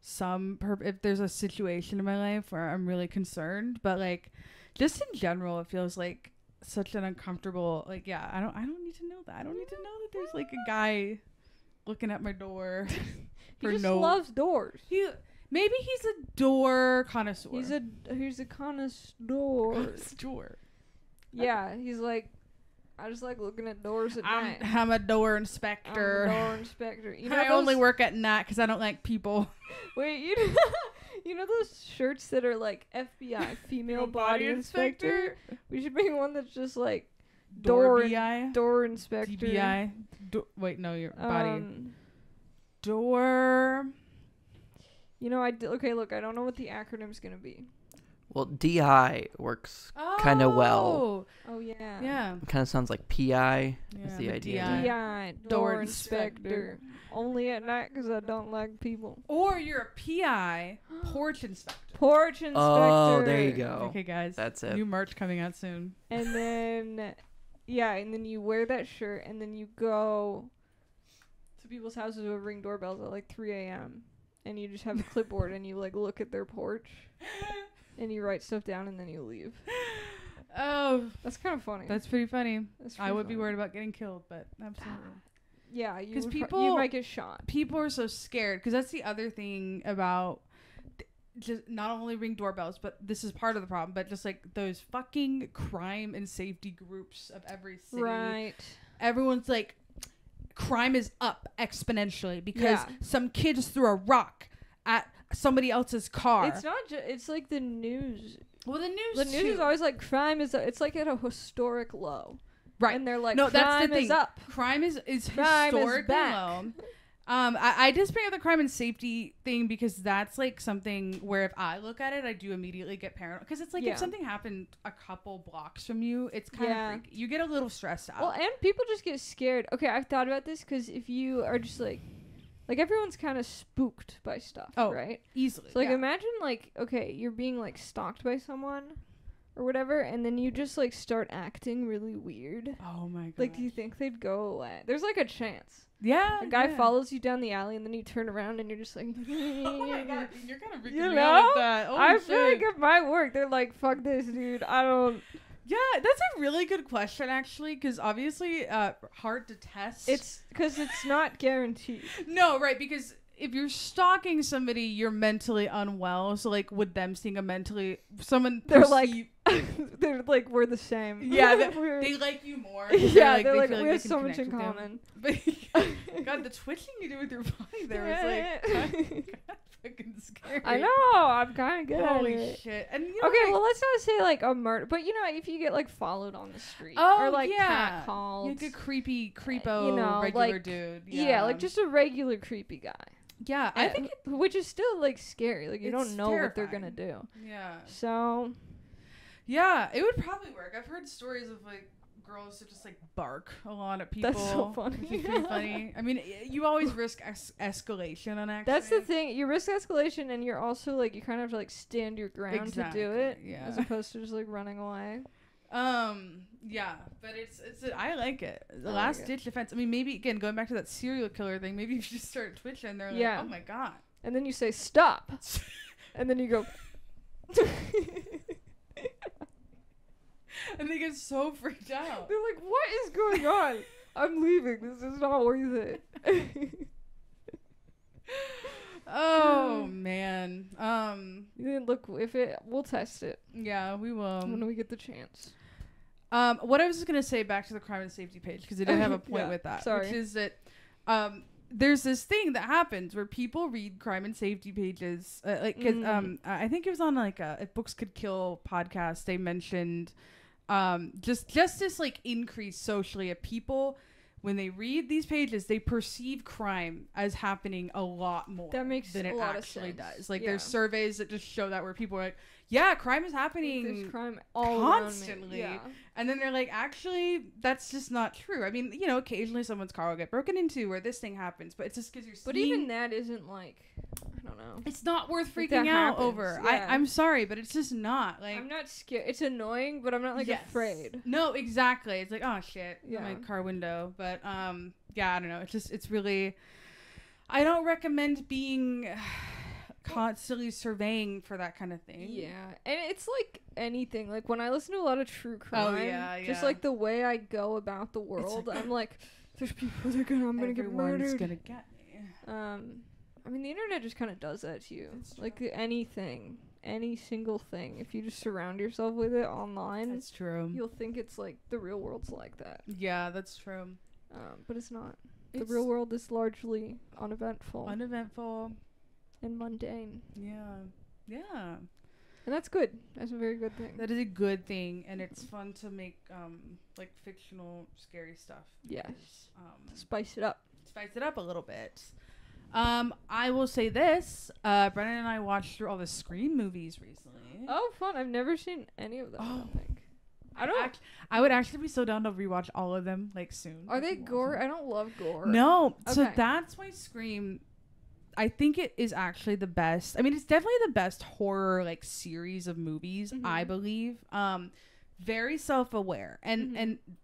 some if there's a situation in my life where I'm really concerned, but like, just in general, it feels like such an uncomfortable, like, yeah, I don't need to know that. I don't need to know that there's like a guy looking at my door. He just loves doors. Maybe he's a door connoisseur. He's a connoisseur. Yeah, he's like, I just like looking at doors at night. I'm a door inspector. I only work at night because I don't like people. Wait, you know those shirts that are like FBI female body inspector? We should make one that's just like door inspector. DBI. Wait, no, your body. Door. Okay, look, I don't know what the acronym's gonna be. Well, DI works kind of well. Oh, yeah. Yeah. It kind of sounds like PI is the idea. DI, door inspector. Only at night because I don't like people. Or you're a PI, porch inspector. Porch inspector. Oh, there you go. Okay, guys. That's it. New merch coming out soon. And then, you wear that shirt and then you go to people's houses with Ring doorbells at like 3 a.m. And you just have a clipboard and you like look at their porch. And you write stuff down and then you leave. Oh. That's kind of funny. That's pretty funny. I would be worried about getting killed, but absolutely. Yeah, because you might get shot. People are so scared. Because that's the other thing about just not only Ring doorbells, but this is part of the problem, but just like those fucking crime and safety groups of every city. Right. Everyone's like, crime is up exponentially because some kids threw a rock at somebody else's car. It's not it's like the news. Well, the news is always like crime is it's like at a historic low. Right. And they're like, no, crime that's the thing. is up. Crime is historically low. I just bring up the crime and safety thing because that's like something where if I look at it, I do immediately get paranoid. Because it's like if something happened a couple blocks from you, it's kind of freaky. You get a little stressed out. Well, and people just get scared. Okay, I've thought about this because if you are just like everyone's kind of spooked by stuff, right? Easily. So like imagine like, okay, you're being like stalked by someone or whatever, and then you just like start acting really weird. Oh my god. Like, do you think they'd go away? There's like a chance. Yeah. A guy follows you down the alley and then you turn around and you're just like oh my god, you're kind of freaking me out with that. I feel like it might work. They're like, fuck this, dude. I don't. Yeah, that's a really good question, actually, because obviously hard to test. It's because it's not guaranteed. No, right, because if you're stalking somebody, you're mentally unwell. So, like, with them seeing they're like, we're the same. Yeah, they like you more. Yeah, they're like we have so much in common. But, God, the twitching you do with your body there was like... fucking scary. I know. I'm kind of good at it. Holy shit. And okay, well, let's not say like a murder, but if you get like followed on the street or like cat called, like a creepy creepo regular like, dude. Yeah, like just a regular creepy guy. Yeah, I think which is still like scary. Like you don't know terrifying. what they're gonna do. Yeah. So. Yeah, it would probably work. I've heard stories of like girls that just like bark a lot at people. That's so funny. It's pretty funny. I mean, you always risk escalation on accident. That's the thing. You risk escalation, and you're also like you kind of have to like stand your ground to do it, as opposed to just like running away. Yeah, but it's I like it. The last ditch defense. I mean, maybe again going back to that serial killer thing. Maybe if you just start twitching, they're like, oh my god, and then you say stop, and then you go. And they get so freaked out. They're like, what is going on? I'm leaving. This is not worth it. Oh, man. We'll test it. Yeah, we will. When we get the chance. What I was just going to say back to the crime and safety page, because I did have a point with that. Sorry. Which is that there's this thing that happens where people read crime and safety pages, I think it was on like If Books Could Kill podcast. They mentioned just this like increase socially of people when they read these pages, they perceive crime as happening a lot more than it actually does. Like there's surveys that just show that where people are like, yeah, crime is happening there's crime all constantly. Yeah. And then they're like, actually, that's just not true. I mean, you know, occasionally someone's car will get broken into or this thing happens, but it's just because you're seeing... But even that isn't like, I don't know. It's not worth freaking out over. Yeah. I'm sorry, but it's just not. Like, I'm not scared. It's annoying, but I'm not like afraid. No, exactly. It's like, oh shit, my car window. But yeah, I don't know. It's really... I don't recommend being... constantly surveying for that kind of thing. Yeah, and it's like anything. Like when I listen to a lot of true crime, just like the way I go about the world, I'm like, there's people that I'm gonna get murdered. Everyone's gonna get me. I mean, the internet just kind of does that to you. Like anything, any single thing. If you just surround yourself with it online, that's true. You'll think it's like the real world's like that. Yeah, that's true. But it's not. The real world is largely uneventful. And mundane. Yeah. And that's good. That's a very good thing. That is a good thing, and it's fun to make like fictional scary stuff. Yes. Spice it up. Spice it up a little bit. I will say this. Brennan and I watched through all the Scream movies recently. Oh, fun. I've never seen any of them, I don't think. I would actually be so down to rewatch all of them like soon. Are they gore? I don't love gore. No. Okay. So that's why Scream... I think it is actually the best. I mean, it's definitely the best horror like series of movies, I believe. Very self-aware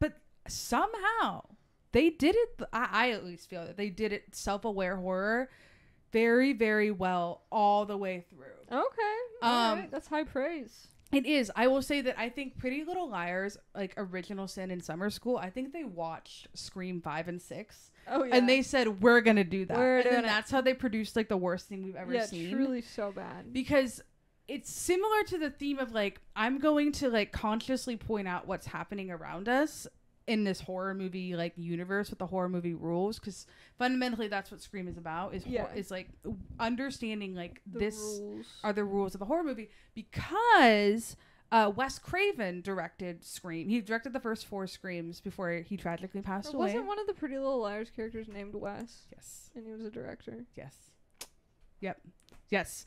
but somehow they did it. I at least feel that they did it self-aware horror very, very well all the way through. Okay. All right. That's high praise. It is. I will say that I think Pretty Little Liars, like Original Sin in summer school, I think they watched Scream 5 and 6. Oh, yeah. And they said, we're going to do that. And then that's how they produced like the worst thing we've ever seen. Yeah, truly so bad. Because it's similar to the theme of like, I'm going to like consciously point out what's happening around us in this horror movie like universe with the horror movie rules, because fundamentally that's what Scream is about, is like understanding like this are the rules of the horror movie, because Wes Craven directed Scream. He directed the first 4 Screams before he tragically passed away. Wasn't one of the Pretty Little Liars characters named Wes? Yes. And he was a director? Yes. Yep. Yes.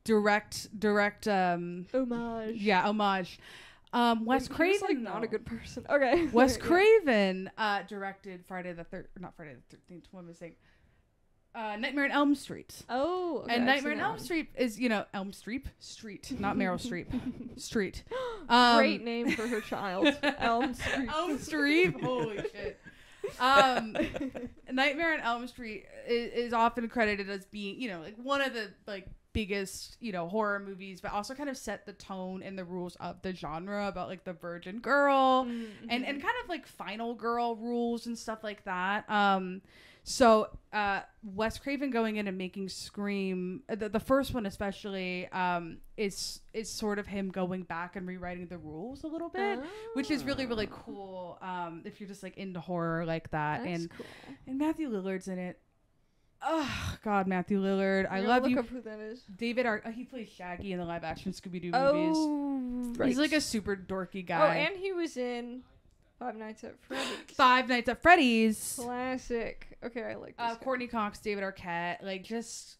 Direct homage. Yeah, homage. Wes Craven, like not a good person. Okay. Wes Craven directed not Friday the 13th. What am I saying? Nightmare on Elm Street. Oh, okay, and Nightmare on Elm Street is, Elm Street, not Meryl Streep, Street. Great name for her child, Elm Street. Elm Street, holy shit. Nightmare on Elm Street is often credited as being, like one of the like biggest, horror movies, but also kind of set the tone and the rules of the genre about like the virgin girl and kind of like final girl rules and stuff like that. So Wes Craven going in and making Scream, the first one especially, is sort of him going back and rewriting the rules a little bit, which is really, really cool if you're just like into horror like that. That's cool. And Matthew Lillard's in it. Oh God, Matthew Lillard, I love you. Look up who that is. David he plays Shaggy in the live action Scooby-Doo movies. Oh, right. He's like a super dorky guy. Oh, and he was in Five Nights at Freddy's. Five Nights at Freddy's. Classic. Okay, I like this. Courtney Cox, David Arquette, like just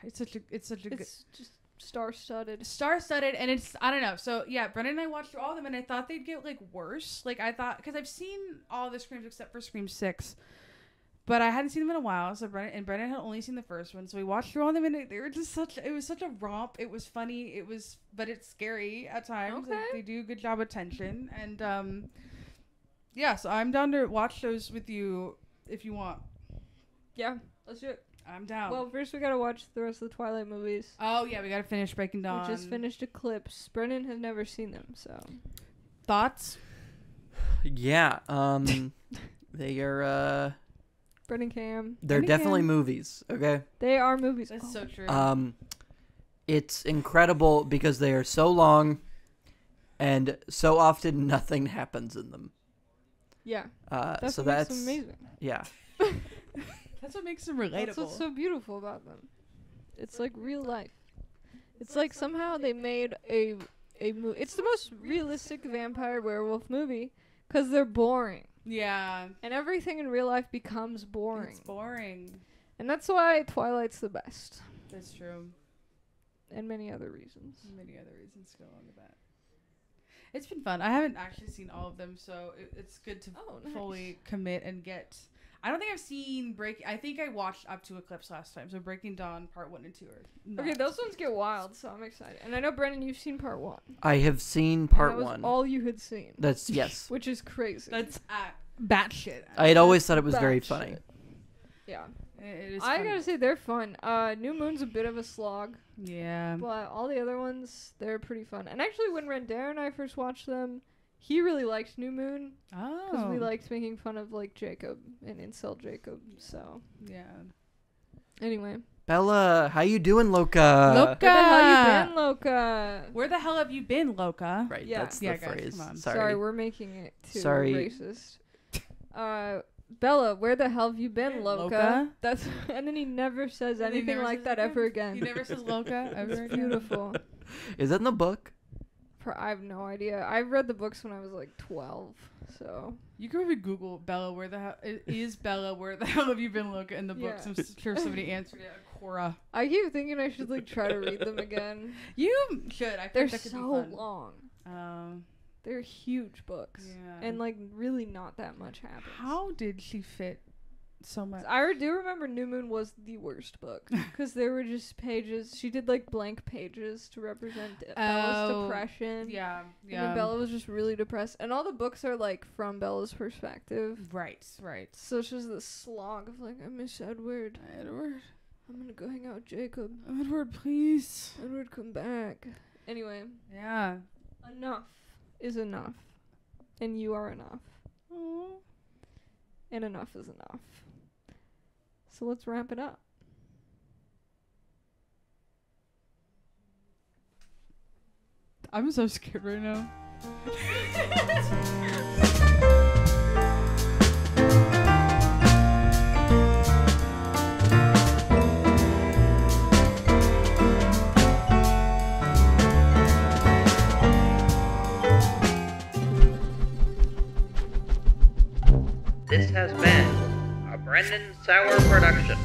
it's such a good. It's just star-studded, and it's, I don't know. So yeah, Brennan and I watched through all of them, and I thought they'd get like worse. Like I thought, because I've seen all the Screams except for Scream 6. But I hadn't seen them in a while, so Brennan had only seen the first one, so we watched through all of them, and it was such a romp. It was funny, but it's scary at times. Okay. Like, they do a good job of tension, and yeah, so I'm down to watch those with you if you want. Yeah, let's do it. I'm down. Well, first we gotta watch the rest of the Twilight movies. Oh yeah, we gotta finish Breaking Dawn. We just finished Eclipse. Brennan has never seen them, so thoughts? Yeah, they are Brennan Cam. They're definitely movies, okay? They are movies. That's so true. It's incredible because they are so long and so often nothing happens in them. Yeah. That's amazing. Yeah. That's what makes them relatable. That's what's so beautiful about them. It's like real life. It's like somehow they made a movie. It's the most realistic vampire werewolf movie because they're boring. Yeah. And everything in real life becomes boring. It's boring. And that's why Twilight's the best. That's true. And many other reasons. Many other reasons to go along with that. It's been fun. I haven't actually seen all of them, so it's good to fully commit and get. I don't think I've seen I think I watched up to Eclipse last time, so Breaking Dawn Part 1 and 2 are not. Okay, those ones get wild, so I'm excited. And I know, Brennan, you've seen Part 1. I have seen Part 1. That was all you had seen. That's, yes. Which is crazy. That's batshit. I had always thought it was very funny. Yeah. It is I funny. gotta say, they're fun. New Moon's a bit of a slog. Yeah. But all the other ones, they're pretty fun. And actually, when Rendare and I first watched them, he really liked New Moon. Oh. Because we liked making fun of, like, Jacob and Incel Jacob, so. Yeah. Anyway. Bella, how you doing, Loca? Loca! Where the hell you been, Loca? Where the hell have you been, Loca? Right, Yeah. that's the Yeah, guys, phrase. come on. Sorry. We're making it too Sorry. racist. Bella, where the hell have you been, Loca? Loca? That's and then he never says And he anything never like says that it ever again. He never says Loca ever It's again. beautiful. Is that in the book? I have no idea. I read the books when I was like 12, so. You can probably Google Bella, where the hell is Bella? Where the hell have you been, Loca? In the books, Yeah. I'm sure somebody answered it. Cora. I keep thinking I should like try to read them again. You should. I They're think that could be so fun. long. They're huge books, Yeah. and like really not that much happens. How did she fit so much? I do remember New Moon was the worst book because there were just pages. She did like blank pages to represent Bella's depression. Yeah, And then Bella was just really depressed, and all the books are like from Bella's perspective. Right. So it's just this slog of like, I miss Edward. Edward. I'm gonna go hang out with Jacob. Edward, please. Edward, come back. Anyway, Yeah. enough is enough, and you are enough, Aww. and enough is enough. So let's wrap it up. I'm so scared right now. This has been a Brendan Sauer production.